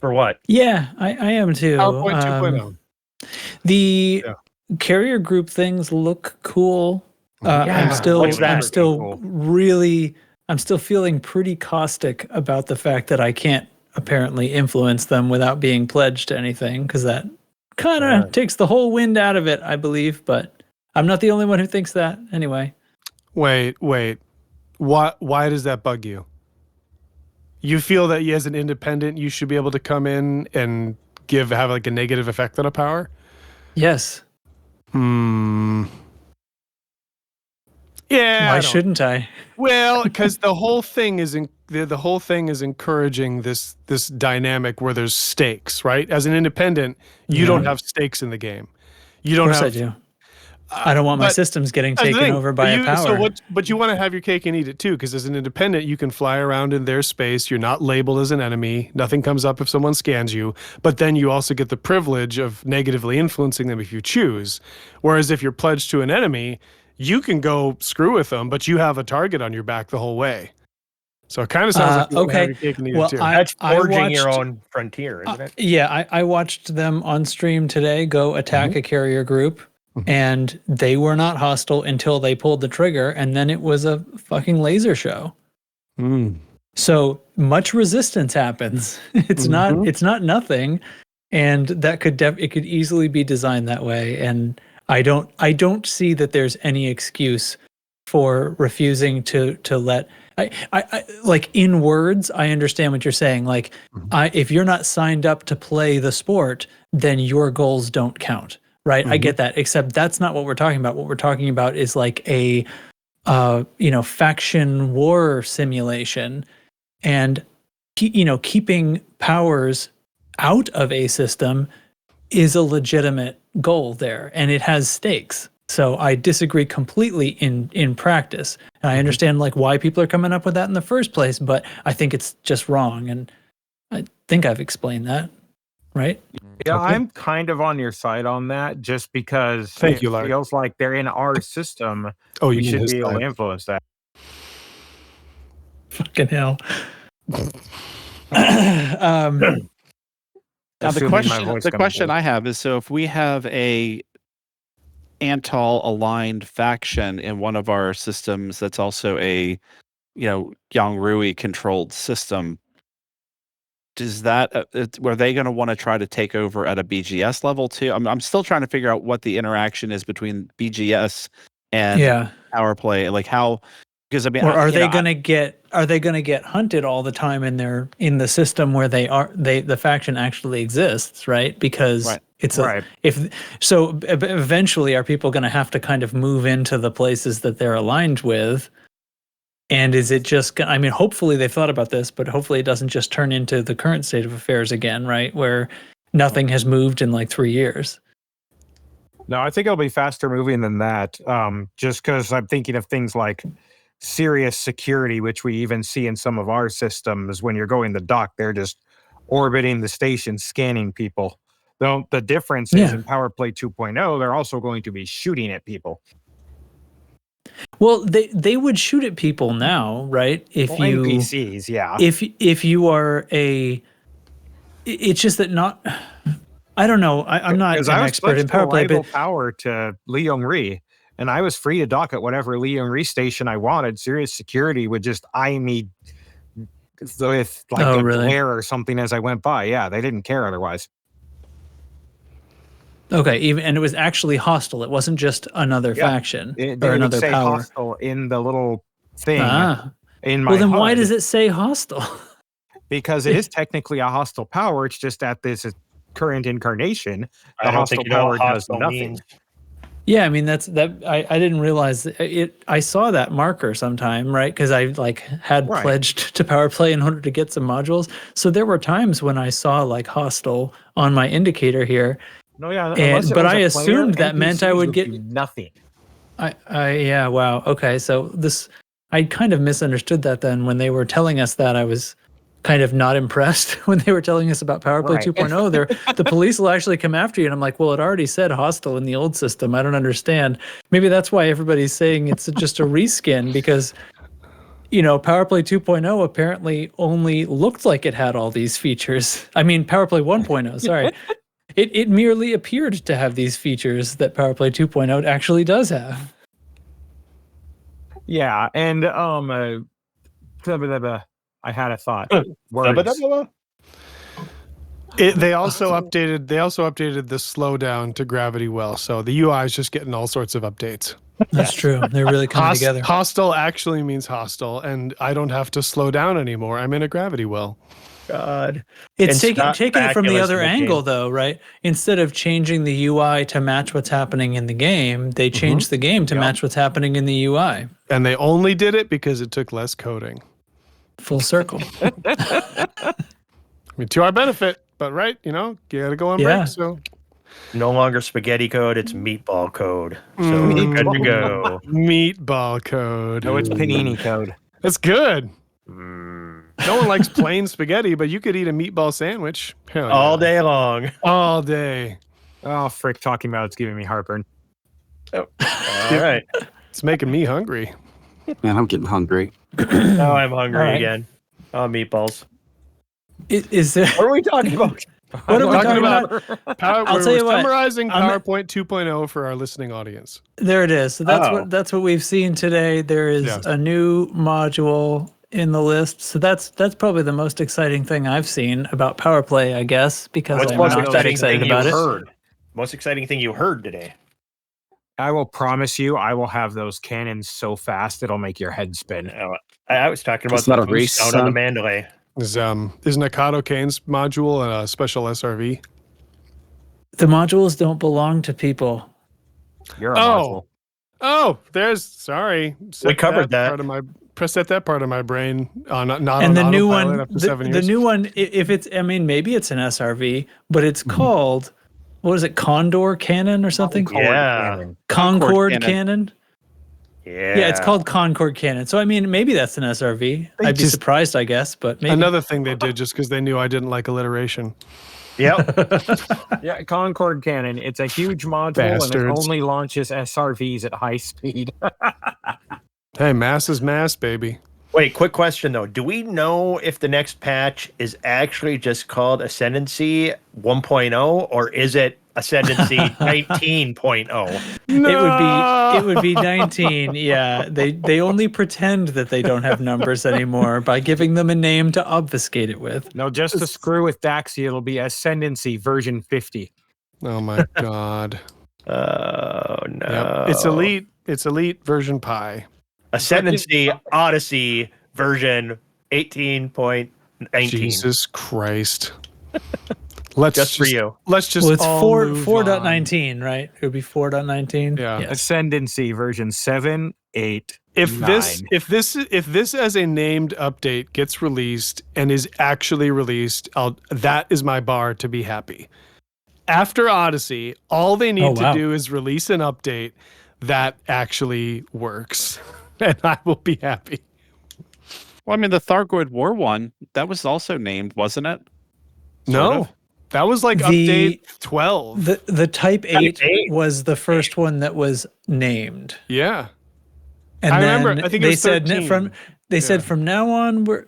For what? Yeah, I am too. PowerPoint 2.0. The Yeah. carrier group things look cool. Yeah, I'm still what's that? I'm still Cool. really I'm still feeling pretty caustic about the fact that I can't apparently influence them without being pledged to anything, because that kind of Right. takes the whole wind out of it, I believe. But I'm not the only one who thinks that. Anyway, Wait. Why does that bug you? You feel that as an independent, you should be able to come in and have like a negative effect on a power? Yes. Yeah. Why shouldn't I? Well, because the whole thing is the whole thing is encouraging this dynamic where there's stakes, right? As an independent, you don't have stakes in the game. You don't Of course have. I do. I don't want my but systems getting that's the taken thing. over by a power. But you want to have your cake and eat it too, because as an independent, you can fly around in their space. You're not labeled as an enemy. Nothing comes up if someone scans you. But then you also get the privilege of negatively influencing them if you choose. Whereas if you're pledged to an enemy, you can go screw with them, but you have a target on your back the whole way. So it kind of sounds like you want to have your cake and eat it too. That's forging your own frontier, isn't it? Yeah, I watched them on stream today go attack a carrier group, and they were not hostile until they pulled the trigger, and then it was a fucking laser show. So much resistance happens. It's not nothing, and that could it could easily be designed that way. And I don't see that there's any excuse for refusing to let. I like, in words, I understand what you're saying. Like, if you're not signed up to play the sport, then your goals don't count, right? I get that, except that's not what we're talking about. What we're talking about is like a, faction war simulation, and keeping powers out of a system is a legitimate goal there, and it has stakes. So I disagree completely in practice. And I understand like why people are coming up with that in the first place, but I think it's just wrong. And I think I've explained that, right? Yeah, I'm kind of on your side on that, just because Thank you, Larry. feels like they're in our system. Oh, you We mean should his be able side. to influence that. Fucking hell. Now the Assuming my voice comes question through. I have is, so if we have a Antal aligned faction in one of our systems that's also a Yang Rui controlled system, does that were they going to want to try to take over at a BGS level too? I'm still trying to figure out what the interaction is between BGS and power play, like how, because I mean, or are they going to get hunted all the time in the system where the faction actually exists, right? Because it's eventually are people going to have to kind of move into the places that they're aligned with? And is it just, I mean, hopefully they've thought about this, but hopefully it doesn't just turn into the current state of affairs again, right? Where nothing has moved in like 3 years. No, I think it'll be faster moving than that. Just because I'm thinking of things like serious security, which we even see in some of our systems. When you're going to dock, they're just orbiting the station, scanning people. The difference is in Power Play 2.0, they're also going to be shooting at people. Well, they would shoot at people now, right? If you NPCs, yeah. If you are it's just that not. I don't know. I'm not an expert in Power Play, but power to Li Yongri, and I was free to dock at whatever Li Yongri station I wanted. Serious security would just eye me with like a glare or something as I went by. Yeah, they didn't care otherwise. Okay, and it was actually hostile. It wasn't just another faction or another would say power. Hostile in the little thing in my. Well, then HUD, why does it say hostile? Because it is technically a hostile power. It's just at this current incarnation, the hostile power does nothing. Yeah, I mean that's that. I didn't realize it. I saw that marker sometime, right? Because I had pledged to Power Play in order to get some modules. So there were times when I saw like hostile on my indicator here. No, yeah, but I assumed that meant I would get nothing. Yeah, wow. Okay, so I kind of misunderstood that then. When they were telling us that, I was kind of not impressed when they were telling us about Power Play 2.0. The police will actually come after you, and I'm like, well, it already said hostile in the old system. I don't understand. Maybe that's why everybody's saying it's just a reskin, because Power Play 2.0 apparently only looked like it had all these features. I mean, Power Play 1.0, sorry. It merely appeared to have these features that Power Play 2.0 actually does have. Yeah, and I had a thought. Words. They also updated the slowdown to gravity well, so the UI is just getting all sorts of updates. That's true. They're really coming together. Hostile actually means hostile, and I don't have to slow down anymore. I'm in a gravity well. God. It's And taking Scott it from the Bakula's other looking. angle, though, right? Instead of changing the UI to match what's happening in the game, they changed the game to match what's happening in the UI. And they only did it because it took less coding. Full circle. I mean, to our benefit, but right, you gotta go on Yeah. break. So No longer spaghetti code, it's meatball code. So we're good to go. meatball code. No, it's panini code. That's good. No one likes plain spaghetti, but you could eat a meatball sandwich. Hell yeah. All day long. All day. Oh, frick! Talking about it's giving me heartburn. All right. It's making me hungry. Man, I'm getting hungry. Now I'm hungry All right. again. Oh, meatballs. Is there? What are we talking about? What are we talking about? We're tell you what, summarizing I'm- PowerPoint 2.0 for our listening audience. There it is. So that's what we've seen today. There is Yes. a new module in the list. So that's probably the most exciting thing I've seen about Power Play, I guess, because What's I'm the most not that exciting excited thing you about it. heard? Most exciting thing you heard today? I will promise you, I will have those cannons so fast it'll make your head spin. I was talking about It's not a the race, boost out on the son. Mandalay. Is Nakato Kane's module a special SRV? The modules don't belong to people. You're a module. Oh, sorry. We covered that. Set that part of my brain on not And on the new autopilot one, after 7 the years. new one, if it's, I mean, maybe it's an SRV, but it's called, what is it, Condor Cannon or something? Yeah. Concord Cannon. Cannon? Yeah. Yeah, it's called Concord Cannon. So, I mean, maybe that's an SRV. I'd be just- surprised, I guess, but maybe. Another thing they did just because they knew I didn't like alliteration. Yep. Yeah, Concord Cannon. It's a huge module and Bastards. it only launches SRVs at high speed. Hey, mass is mass, baby. Wait, quick question though. Do we know if the next patch is actually just called Ascendancy 1.0 or is it Ascendancy 19.0? It would be 19. Yeah, they only pretend that they don't have numbers anymore by giving them a name to obfuscate it with. No, just to screw with Daxi, it'll be Ascendancy version 50. Oh my god. Oh no. Yep. It's elite. It's elite version pi. Ascendancy Odyssey version 18.19. Jesus Christ. Let's Just for you. Let's just Well, it's all 4 move 4.19, right? It would be 4.19. Yeah. Yes. Ascendancy version 7, 8, If 9. if this as a named update gets released and is actually released, that is my bar to be happy. After Odyssey, all they need to wow. do is release an update that actually works, and I will be happy. Well, I mean, the Thargoid War one, that was also named, wasn't it? No, of. that was like The- update 12. The Type 8 Type 8. was the first one that was named. Yeah. And I then remember, I think it they was said 13. said from now on we're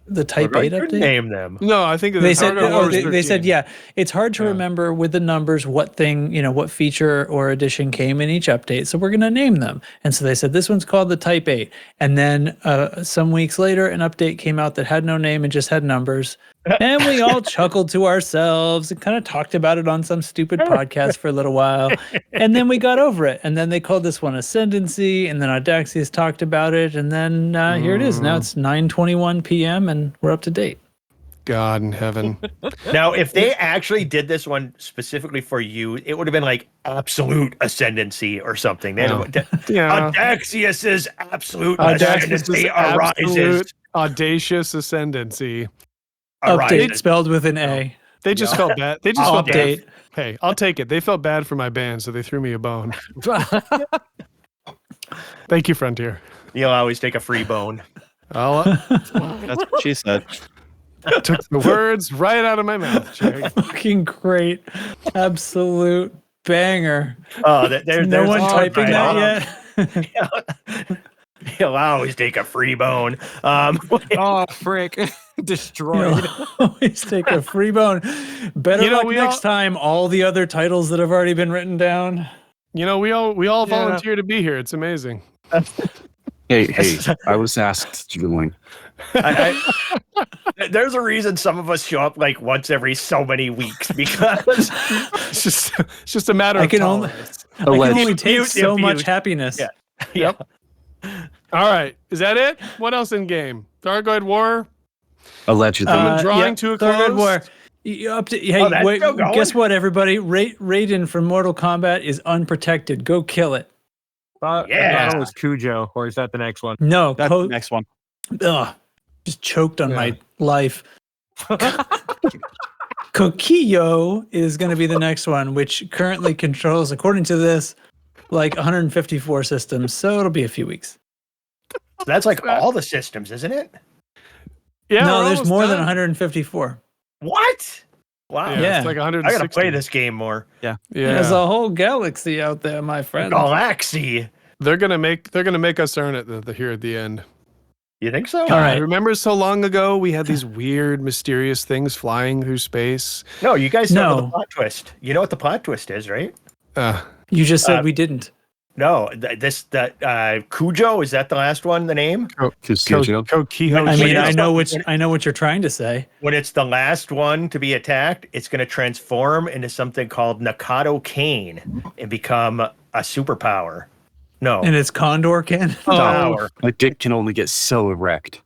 the Type We're 8 going to update. name them. No, I think They said Thargoid they said 13. yeah, it's hard to Yeah. remember with the numbers what thing, what feature or addition came in each update. So we're going to name them. And so they said this one's called the Type 8. And then some weeks later an update came out that had no name and just had numbers. And we all chuckled to ourselves and kind of talked about it on some stupid podcast for a little while. And then we got over it. And then they called this one Ascendancy. And then Audaxius talked about it. And then here it is. Now it's 9:21 p.m. and we're up to date. God in heaven. Now, if they actually did this one specifically for you, it would have been like Absolute Ascendancy or something. They Yeah. Audaxius's Absolute Audacious Ascendancy absolute arises. audacious ascendancy. Update spelled with an A. They just felt bad. They just felt Update. bad. Hey, I'll take it. They felt bad for my band, so they threw me a bone. Thank you, Frontier. You'll always take a free bone. I'll That's what she said. took the words right out of my mouth, Jake. Fucking great. Absolute banger. Oh, No there's one a typing right that yet? on. He'll always take a free bone. Oh, frick. Destroyed. You'll always take a free bone. Better You know, luck we next all- time. All the other titles that have already been written down. We all volunteer to be here. It's amazing. Hey, I was asked to join. There's a reason some of us show up like once every so many weeks because It's just a matter I of can only tolerance. I can Alleged. only take Abuse, so much abuse. happiness. Yeah. Yep. All right. Is that it? What else in game? Thargoid War? Allegedly. drawing to a Third close. War. Hey, that's wait, still going? guess what, everybody? Raiden from Mortal Kombat is unprotected. Go kill it. I Yeah. thought it was Cujo, or is that the next one? No, That's the next one. ugh, just choked on Yeah. my life. Cocijo is going to be the next one, which currently controls, according to this, like 154 systems. So it'll be a few weeks. That's like all the systems, isn't it? Yeah, no, we're there's almost more than done. 154. What? Wow. Yeah. It's like I 160. gotta play this game more. There's a whole galaxy out there, my friend. Galaxy. They're gonna make us earn it here at the end. You think so? All right. Remember so long ago we had these weird, mysterious things flying through space. No, you guys don't know No. the plot twist. You know what the plot twist is, right? You just said we didn't. No, Cujo, is that the last one, the name? Cocijo. Cocijo. I mean, it's I know what you're trying to say. When it's the last one to be attacked, it's going to transform into something called Nakado Kane and become a superpower. No, And it's Condor Ken. power. My dick can only get so erect.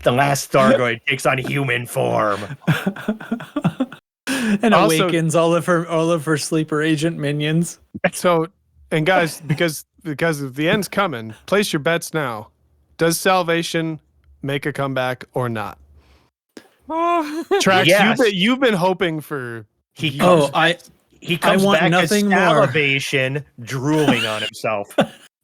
The last Thargoid takes on human form. And Also- awakens all of her sleeper agent minions. So, and guys, because the end's coming, place your bets now. Does Salvation make a comeback or not? Trax, Yes. you've been hoping for. He comes, Oh, he comes want back nothing as more. salivation, drooling on himself.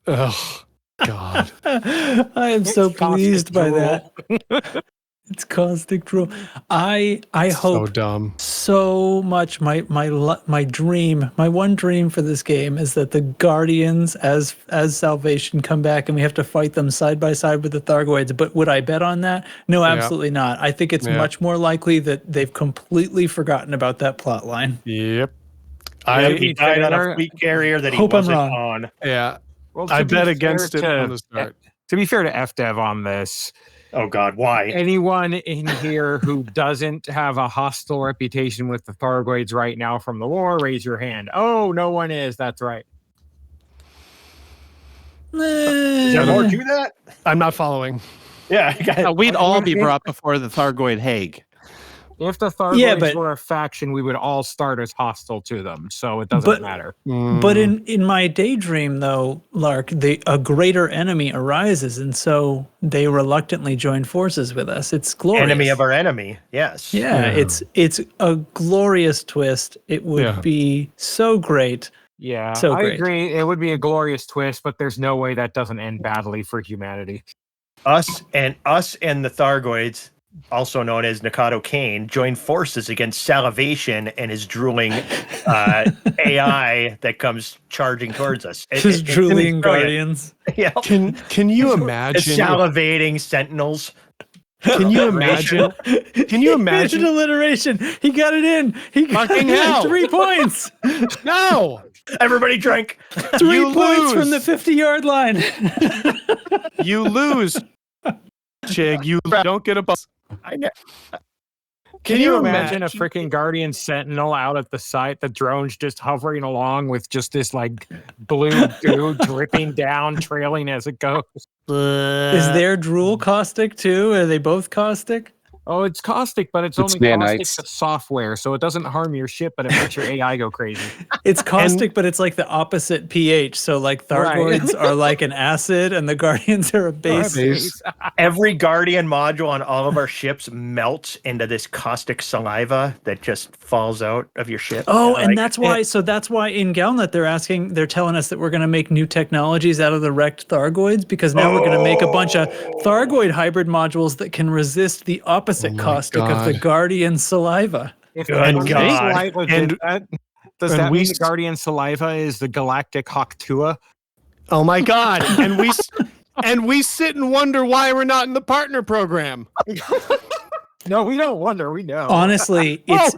Oh God. I am so pleased by that. It's caustic drool. I So hope dumb. so much. My one dream for this game is that the Guardians as Salvation come back and we have to fight them side by side with the Thargoids. But would I bet on that? No, absolutely not. I think it's much more likely that they've completely forgotten about that plot line. Yep. He died on a fleet carrier that he Hope I'm wasn't wrong. on. Yeah. Well, I to be bet fair against it to- from the start. To be fair to FDev on this, Oh God, why? anyone in here who doesn't have a hostile reputation with the Thargoids right now from the lore, raise your hand. Oh, no one is. That's right. Is there more to that? I'm not following. Yeah, We'd all be brought before the Thargoid Hague. If the Thargoids Yeah, but- were a faction, we would all start as hostile to them. So it doesn't matter. But in my daydream, though, Lark, a greater enemy arises, and so they reluctantly join forces with us. It's glorious. enemy of our enemy. Yes. Yeah, it's a glorious twist. It would be so great. Yeah, So I great. agree. It would be a glorious twist, but there's no way that doesn't end badly for humanity. Us and the Thargoids, also known as Nakado Kane, join forces against Salivation and his drooling AI that comes charging towards us. Just it's drooling brilliant. Guardians. Yeah. Can you The imagine? salivating sentinels. Can you imagine? Can you imagine? alliteration. He got it in. He got Fucking it in. hell. 3 points. No. Everybody drink. 3 You points from lose. the 50-yard line. You lose. Chig, you don't get a bus. I know. Can you imagine a freaking Guardian Sentinel out at the site? The drone's just hovering along with just this like blue goo dripping down, trailing as it goes. Is their drool caustic too? Are they both caustic? Oh, it's caustic, but it's It's only caustic nanites. to software, so it doesn't harm your ship, but it makes your AI go crazy. It's caustic, but it's like the opposite pH. So like Thargoids are like an acid, and the Guardians are a base. Every Guardian module on all of our ships melts into this caustic saliva that just falls out of your ship. Oh, Like, and that's why. So that's why in Galnet they're telling us that we're going to make new technologies out of the wrecked Thargoids because now we're going to make a bunch of Thargoid hybrid modules that can resist the opposite caustic of the God. Guardian saliva. If Good the Guardian God. Saliva did And- that, does and that we mean the s- Guardian Saliva is the galactic Hawktua? Oh my God! And we sit and wonder why we're not in the partner program. No, we don't wonder. We know. Honestly, Oh it's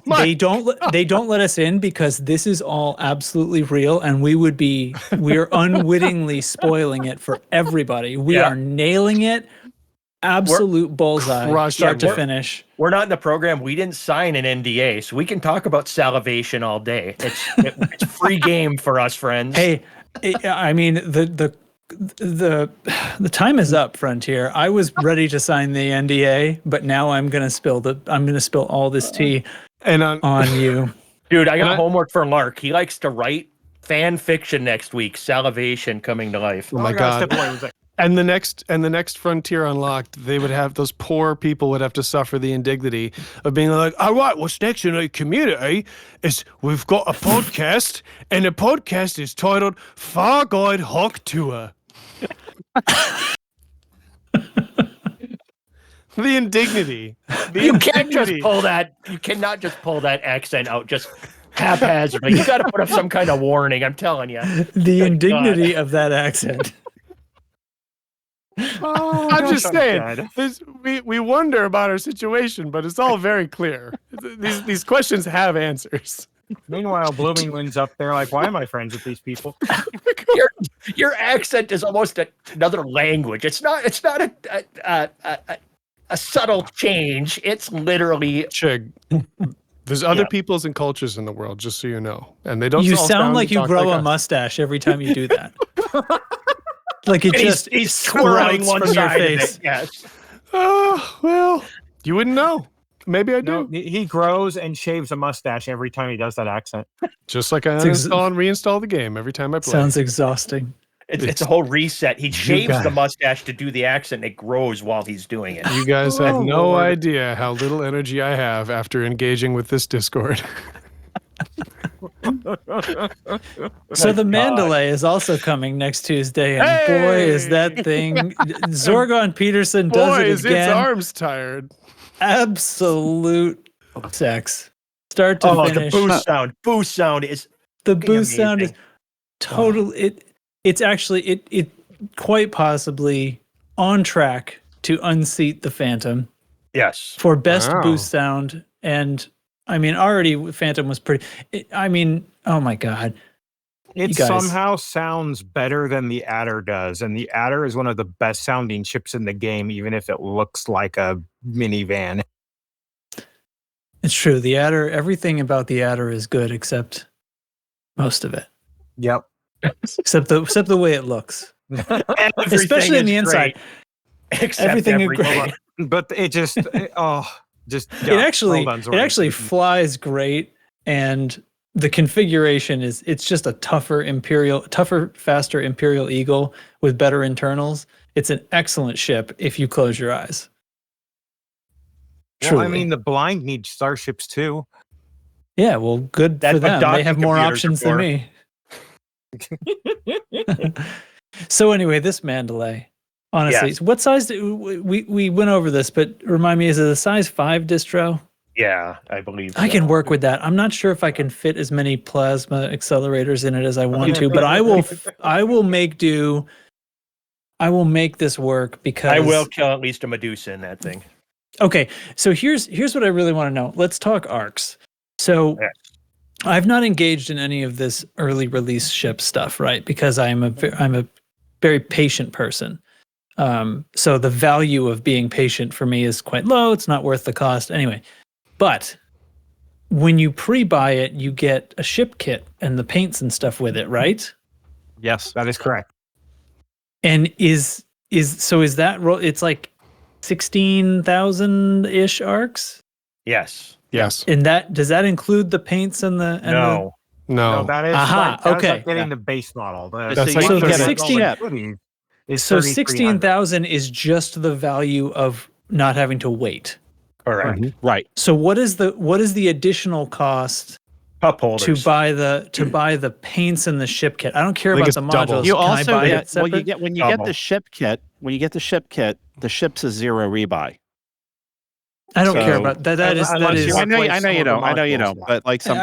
they don't let us in because this is all absolutely real, and we're unwittingly spoiling it for everybody. We Yeah. are nailing it, absolute bullseye, Crush start to it. finish. we're not in the program. We didn't sign an NDA, so we can talk about salivation all day. It's free game for us, friends. Hey, I mean the the time is up, Frontier. I was ready to sign the NDA, but now I'm gonna spill all this tea And on you. Dude, I got And I- homework for Lark. He likes to write fan fiction next week. Salivation coming to life. Oh my I gotta God. step away one second. And the next Frontier Unlocked, they would have, those poor people would have to suffer the indignity of being like, all right, what's next in our community is we've got a podcast, and the podcast is titled Thargoid Hawk Tour. The indignity. You can't just pull that. You cannot just pull that accent out just haphazardly. You got to put up some kind of warning. I'm telling you. The indignity of that accent. I'm just saying, we wonder about our situation, but it's all very clear. These questions have answers. Meanwhile, Bloomingland's up there like, why am I friends with these people? Your accent is almost another language. It's not a subtle change. It's literally. Chig, there's other peoples and cultures in the world, just so you know, and they don't. You all sound like and you talk grow like a us. mustache every time you do that. Like it And just he's twirling sprouts one from your side of face. it. Yes. Oh, well, you wouldn't know. Maybe I do. No, he grows and shaves a mustache every time he does that accent. Just like I It's ex- uninstall and reinstall the game every time I play. Sounds exhausting. It's a whole reset. He shaves guys. the mustache to do the accent. It grows while he's doing it. You guys have Oh, no Lord. idea how little energy I have after engaging with this Discord. So the Mandalay is also coming next Tuesday, and boy, is that thing! Zorgon Peterson does Boy, it is its again. arms tired. Absolute sex, start to Oh, the finish. boost sound. Boost sound is The fucking boost sound is amazing. total. It's actually it quite possibly on track to unseat the Phantom yes. for best Wow. boost sound. And I mean, already Phantom was pretty. I mean, oh my god. It You guys. somehow sounds better than the Adder does, and the Adder is one of the best sounding ships in the game, even if it looks like a minivan. It's true. The Adder, everything about the Adder is good except most of it. Yep. Except the way it looks. Especially in the inside. Except Everything is everything. great. But it just, It yeah, actually well done, Zorgon. it actually flies great, and the configuration is it's just a tougher, faster Imperial Eagle with better internals. It's an excellent ship if you close your eyes. Well, Truly. I mean, the blind need starships too. Yeah, well, good That's for what them. They docking have more computers are options than me. So anyway, this Mandalay, honestly, Yes. what size? We went over this, but remind me, is it a size 5 distro? Yeah, I believe. I so. can work with that. I'm not sure if I can fit as many plasma accelerators in it as I want to, but I will make do. I will make this work because I will kill at least a Medusa in that thing. Okay, so here's what I really want to know. Let's talk arcs. So Yes. I've not engaged in any of this early release ship stuff, right? Because I'm a very patient person. So the value of being patient for me is quite low. It's not worth the cost anyway. But when you pre-buy it, you get a ship kit and the paints and stuff with it, right? Yes. That is correct. And is that it's like 16,000 ish arcs? Yes. Yes. And does that include the paints and the No. No, No. that is Aha, like, that's okay. like getting the base model. That's That's like like so 16 So 16,000 is just the value of not having to wait. Correct. Right. So what is the additional cost Cup holders. to buy the paints and the ship kit? I don't care I think about the it's double. modules. You Can I also buy get it separate? when you get Double. the ship kit. When you get the ship kit, the ship's a 0 rebuy. I don't so- care about that. That Unless is you I know replace some you of the don't. I know you modules, don't. yeah. But like some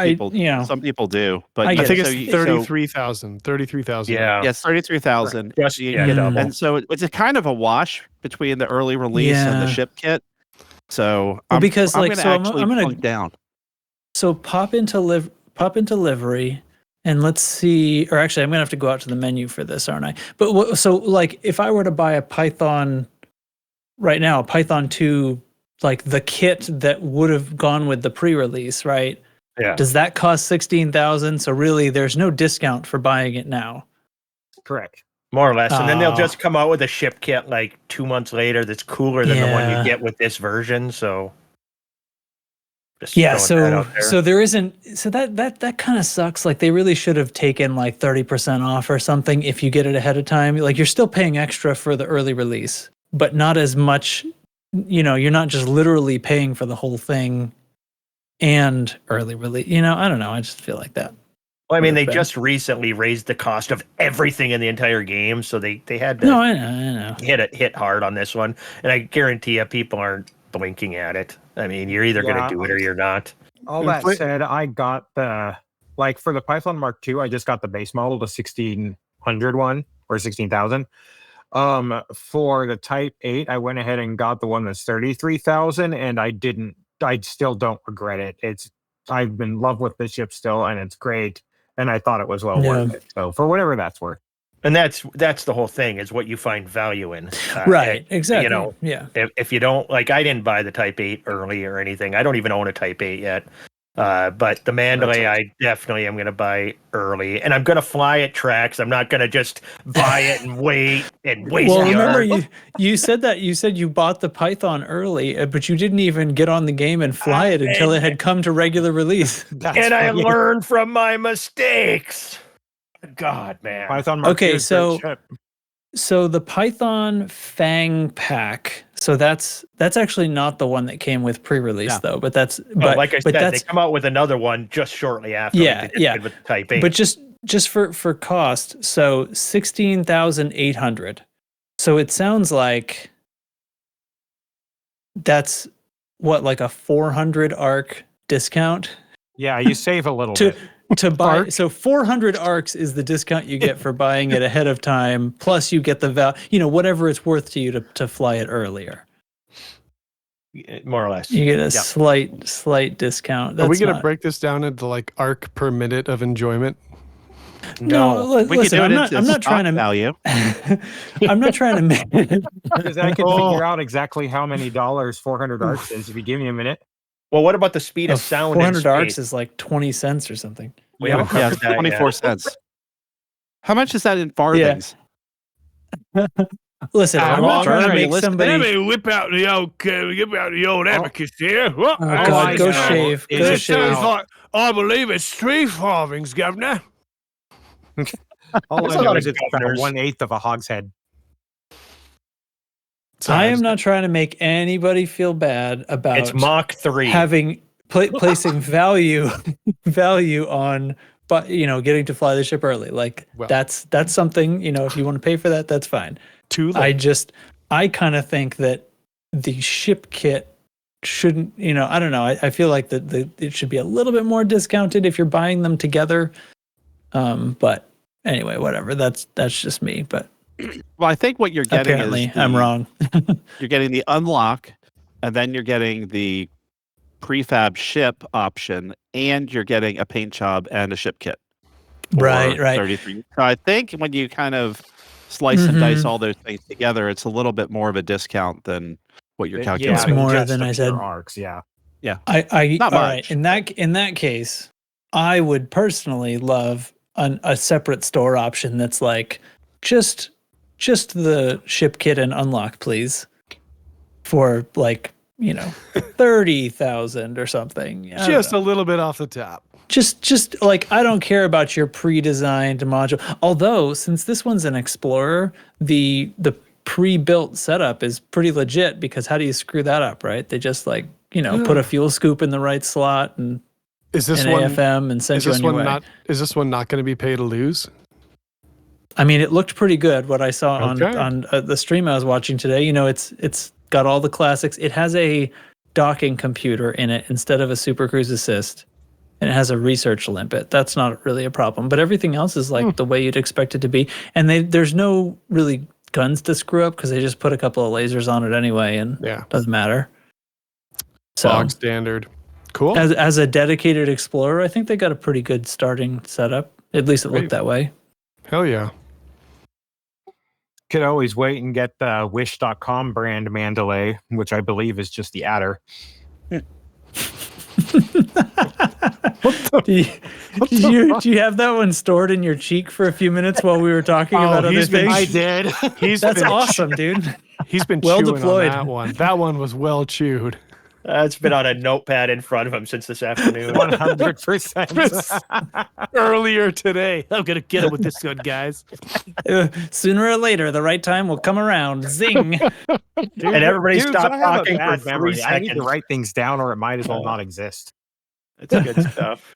people do. But I I get think it. it's so 33,000. 33,000. Yeah. yes, 33,000. Just Yeah. double. And so it's a kind of a wash between the early release and the Yeah. ship kit. So Well, because, I'm like, gonna so I'm actually gonna- plunk down. So pop into livery, and let's see. Or actually, I'm gonna have to go out to the menu for this, aren't I? But so like, if I were to buy a Python right now, a Python 2, like the kit that would have gone with the pre-release, right? Yeah. Does that cost 16,000? So really, there's no discount for buying it now. Correct. More or less. And then they'll Oh. just come out with a ship kit like 2 months later that's cooler than the one Yeah. you get with this version. So just Yeah, throwing that out there. so there isn't that kind of sucks. Like they really should have taken like 30% off or something if you get it ahead of time. Like you're still paying extra for the early release, but not as much. You're not just literally paying for the whole thing and early release. I don't know. I just feel like that. Well, I mean, they been. just recently raised the cost of everything in the entire game, so they had to No, I know. hit hard on this one. And I guarantee you, people aren't blinking at it. I mean, you're either going to do it or you're not. All that said, I got for the Python Mark II, I just got the base model, the 1600 one or 16,000. For the Type 8, I went ahead and got the one that's 33,000, and I still don't regret it. I'm in love with the ship still, and it's great, and I thought it was well worth it. So for whatever that's worth. And that's the whole thing, is what you find value in. Right, exactly. Yeah. If you don't, like, I didn't buy the Type 8 early or anything. I don't even own a Type 8 yet. But the Mandalay, I definitely am going to buy early, and I'm going to fly at tracks. I'm not going to just buy it and wait and waste. Well, remember you said that you bought the Python early, but you didn't even get on the game and fly it until it had come to regular release. And I learned from my mistakes. God, man. Python Mark II is a great ship. So the Python Fang pack. So that's actually not the one that came with pre-release though. But like I said, they come out with another one just shortly after. With the Type 8. But just for cost, so 16,800. So it sounds like that's like a 400 ARC discount. Yeah, you save a little bit. To buy, so 400 ARCs is the discount you get for buying it ahead of time. Plus, you get the whatever it's worth to you to fly it earlier. More or less, you get a slight discount. That's Are we gonna break this down into like ARC per minute of enjoyment? No, listen, I'm not trying to value. I'm not trying to make because I can figure out exactly how many dollars 400 ARCs is if you give me a minute. Well, what about the speed of sound? 400 ARCs is like 20 cents or something. We haven't covered that 24 yet. cents. How much is that in farthings? Listen, I'm not trying to make somebody. Let me whip out the old abacus here. Oh God, go shave. Go It shave. sounds like, I believe it's 3 farthings, Governor. All That's I a know lot is of it's about governors. 1/8 of a hogshead. I am not trying to make anybody feel bad about It's Mach 3. having placing value on, but getting to fly the ship early. Like that's something, if you want to pay for that, that's fine. Too late. I kind of think that the ship kit shouldn't, I don't know. I feel like it should be a little bit more discounted if you're buying them together. But anyway, whatever. That's just me. But Well, I think what you're getting apparently I'm wrong. You're getting the unlock, and then you're getting the prefab ship option, and you're getting a paint job and a ship kit. Right. 33. So I think when you kind of slice and dice all those things together, it's a little bit more of a discount than what you're calculating. It's more than I said. ARCs, yeah. I Not all much. right. In that case, I would personally love a separate store option that's like just the ship kit and unlock, please, for like 30,000 or something. Just a little bit off the top. Just like, I don't care about your pre-designed module. Although, since this one's an Explorer, the pre-built setup is pretty legit, because how do you screw that up, right? They just put a fuel scoop in the right slot and Is this an one AFM and send you on your way. Is this one not going to be pay to lose? I mean, it looked pretty good. What I saw Okay. on the stream I was watching today, it's got all the classics. It has a docking computer in it instead of a Super Cruise Assist, and it has a research limpet. That's not really a problem, but everything else is like the way you'd expect it to be. And there's no really guns to screw up, because they just put a couple of lasers on it anyway, and doesn't matter. So Bog standard. Cool. as a dedicated Explorer, I think they got a pretty good starting setup. At least it looked that way. Hell yeah. Could always wait and get the Wish.com brand Mandalay, which I believe is just the adder. Do you have that one stored in your cheek for a few minutes while we were talking about other things? I did. That's awesome, dude. He's been Well chewing deployed. on that one. That one was well chewed. It's been on a notepad in front of him since this afternoon. 100%. Earlier today. I'm going to get him with this one, guys. Sooner or later, the right time will come around. Zing. And everybody Dude, stopped I have a talking for bad 3 memory. I need to seconds. write things down or it might as well not exist. It's good stuff.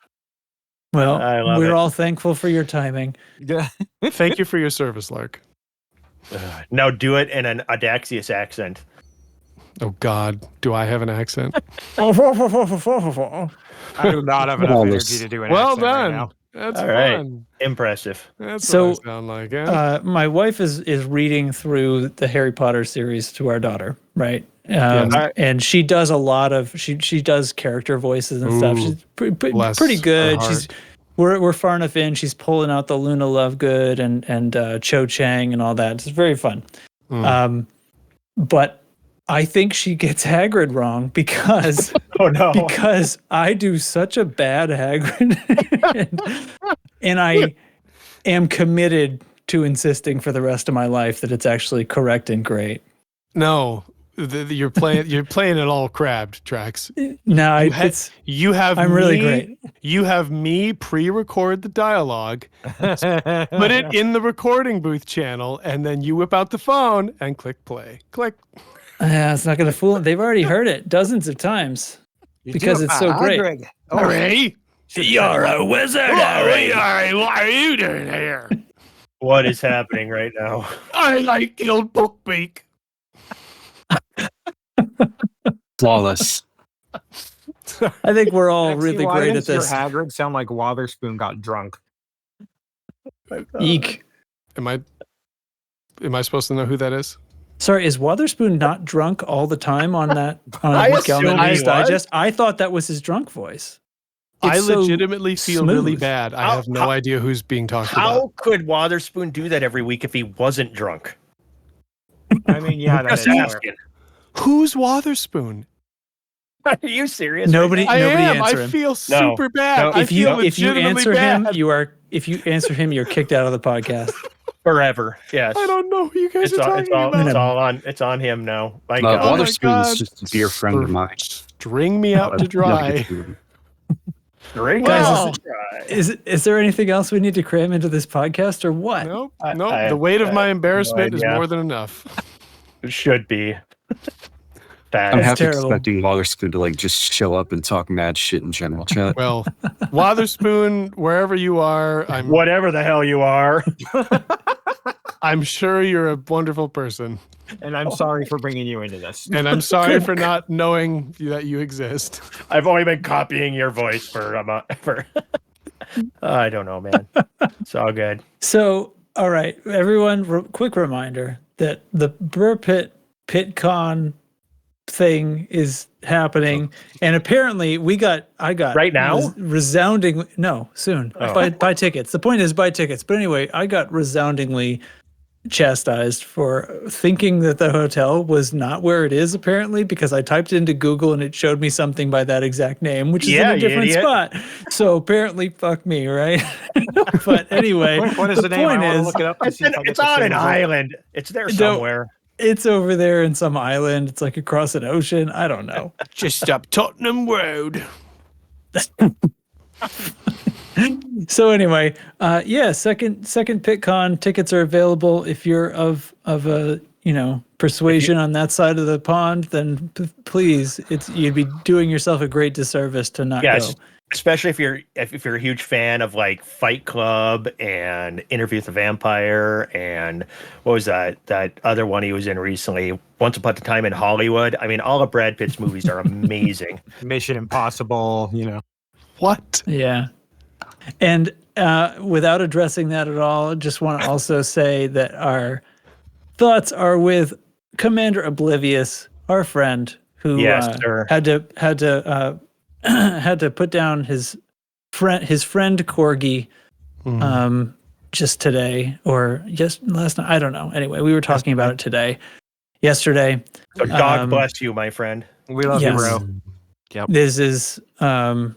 Well, I love we're it. all thankful for your timing. Thank you for your service, Lark. Now do it in an Audacious accent. Oh, God. Do I have an accent? I do not have enough Flawless. energy to do an Well accent right done. now. That's All right. fun. Impressive. That's So, what I sound like. Yeah? My wife is reading through the Harry Potter series to our daughter, right? And she does a lot of she does character voices and stuff. Ooh, She's bless pretty good. her She's heart. we're far enough in. She's pulling out the Luna Lovegood and Cho Chang and all that. It's very fun. But I think she gets Hagrid wrong because Oh no. because I do such a bad Hagrid, and I am committed to insisting for the rest of my life that it's actually correct and great. No. You're playing it all crabbed, Trax. No, You have I'm really great. You have me pre-record the dialogue, put it in the recording booth channel, and then you whip out the phone and click play. Click. It's not going to fool them. They've already heard it dozens of times because it's so great. Harry, You're a wizard, Harry, what are you doing here? What is happening right now? I like the old bookbeak. Flawless. I think we're all Lexi, really why great does at this. Your Hagrid sound like Wotherspoon got drunk. Eek. am I supposed to know who that is? Sorry, is Wotherspoon not drunk all the time on that I on assumed Galman he News was. Digest? I thought that was his drunk voice. I It's so legitimately feel really smooth. bad. I have no idea who's being talked How about. could Wotherspoon do that every week if he wasn't drunk? I mean, yeah, that Just is fair. asking. Who's Wotherspoon? Are you serious? Nobody I am. answer I him. feel super bad. No. I If you feel if you legitimately answer him, bad. you're kicked out of the podcast. Forever. Yes. I don't know who you guys It's are all, talking about. it's on him now. My Uh, God. my Wotherspoon God. is just a dear friend of mine. String me out to dry. Ring Guys, out. Is there anything else we need to cram into this podcast or what? Nope. I- Nope. I- The weight of I my have no embarrassment is idea. more than enough. It should be. I'm Bad. That's half terrible. expecting Wotherspoon to like just show up and talk mad shit in general chat. Well, Wotherspoon, wherever you are, Whatever the hell you are. I'm sure you're a wonderful person. And I'm sorry for bringing you into this. And I'm sorry for not knowing that you exist. I've only been copying your voice for I don't know, man. It's all good. So, all right, everyone, quick reminder that the Burr Pit PitCon thing is happening, and apparently I got Right now? resounding no soon. Oh. Buy tickets. The point is buy tickets. But anyway, I got resoundingly chastised for thinking that the hotel was not where it is apparently because I typed into Google and it showed me something by that exact name, which is Yeah, in a you different idiot. spot. So apparently, fuck me, right? But anyway, What is the name? I point want to is, look it up. and It's, see if I get it's the on same an result. island. It's there Don't- somewhere. it's over there in some island. It's like across an ocean. I don't know. Just up Tottenham Road. So anyway, second PitCon tickets are available. If you're of a persuasion on that side of the pond, then please, you'd be doing yourself a great disservice to not Yes. go. Especially if you're a huge fan of like Fight Club and Interview with the Vampire and what was that other one he was in recently, Once Upon a Time in Hollywood. I mean, all of Brad Pitt's movies are amazing. Mission Impossible, What? Yeah. And without addressing that at all, just want to also say that our thoughts are with Commander Oblivious, our friend, who Yes, sir. had to had to put down his friend Corgi just today or just last night. I don't know. Anyway, we were talking about it yesterday. So God bless you, my friend. We love Yes. you, bro. This is a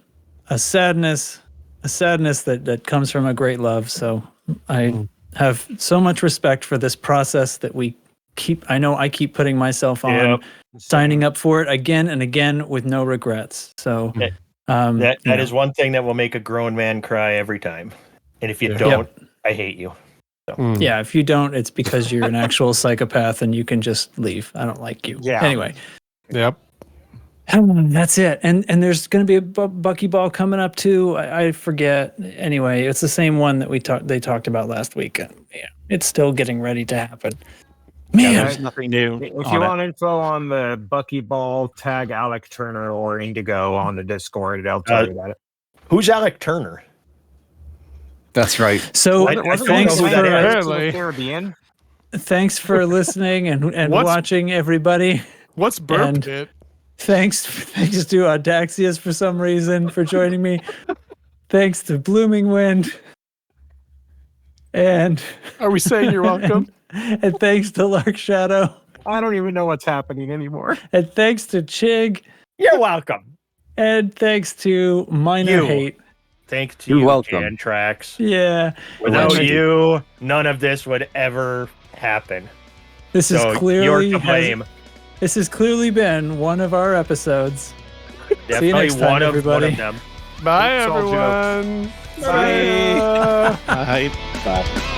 sadness a sadness that comes from a great love. So I have so much respect for this process that we keep. I know I keep putting myself on, Yep. signing up for it again and again with no regrets. So That is one thing that will make a grown man cry every time. And if you don't, I hate you. Yeah, if you don't, it's because you're an actual psychopath and you can just leave. I don't like you. Yeah. Anyway. Yep. That's it. And there's going to be a buckyball coming up too. I forget. Anyway, it's the same one that they talked about last week. Yeah, it's still getting ready to happen. Man, There's nothing new. If on you it. want info on the Buckyball, tag Alec Turner or Indigo on the Discord. I'll tell you about it. Who's Alec Turner? That's right. so thanks know who that is. Apparently. Caribbean. thanks for listening and What's- watching, everybody. What's burped And- it? Thanks to Audaxius for some reason for joining me. Thanks to Blooming Wind. And Are we saying you're welcome? and thanks to Lark Shadow. I don't even know what's happening anymore. And thanks to Chig. You're welcome. And thanks to Minor You. Hate. Thanks to You're you, welcome. Jantrax. Yeah. Without Allegedly. you, none of this would ever happen. This is So clearly you're to blame. this has clearly been one of our episodes. See you Definitely next time, one everybody. of them. Bye, It's all jokes. everyone. Bye. See ya. Bye.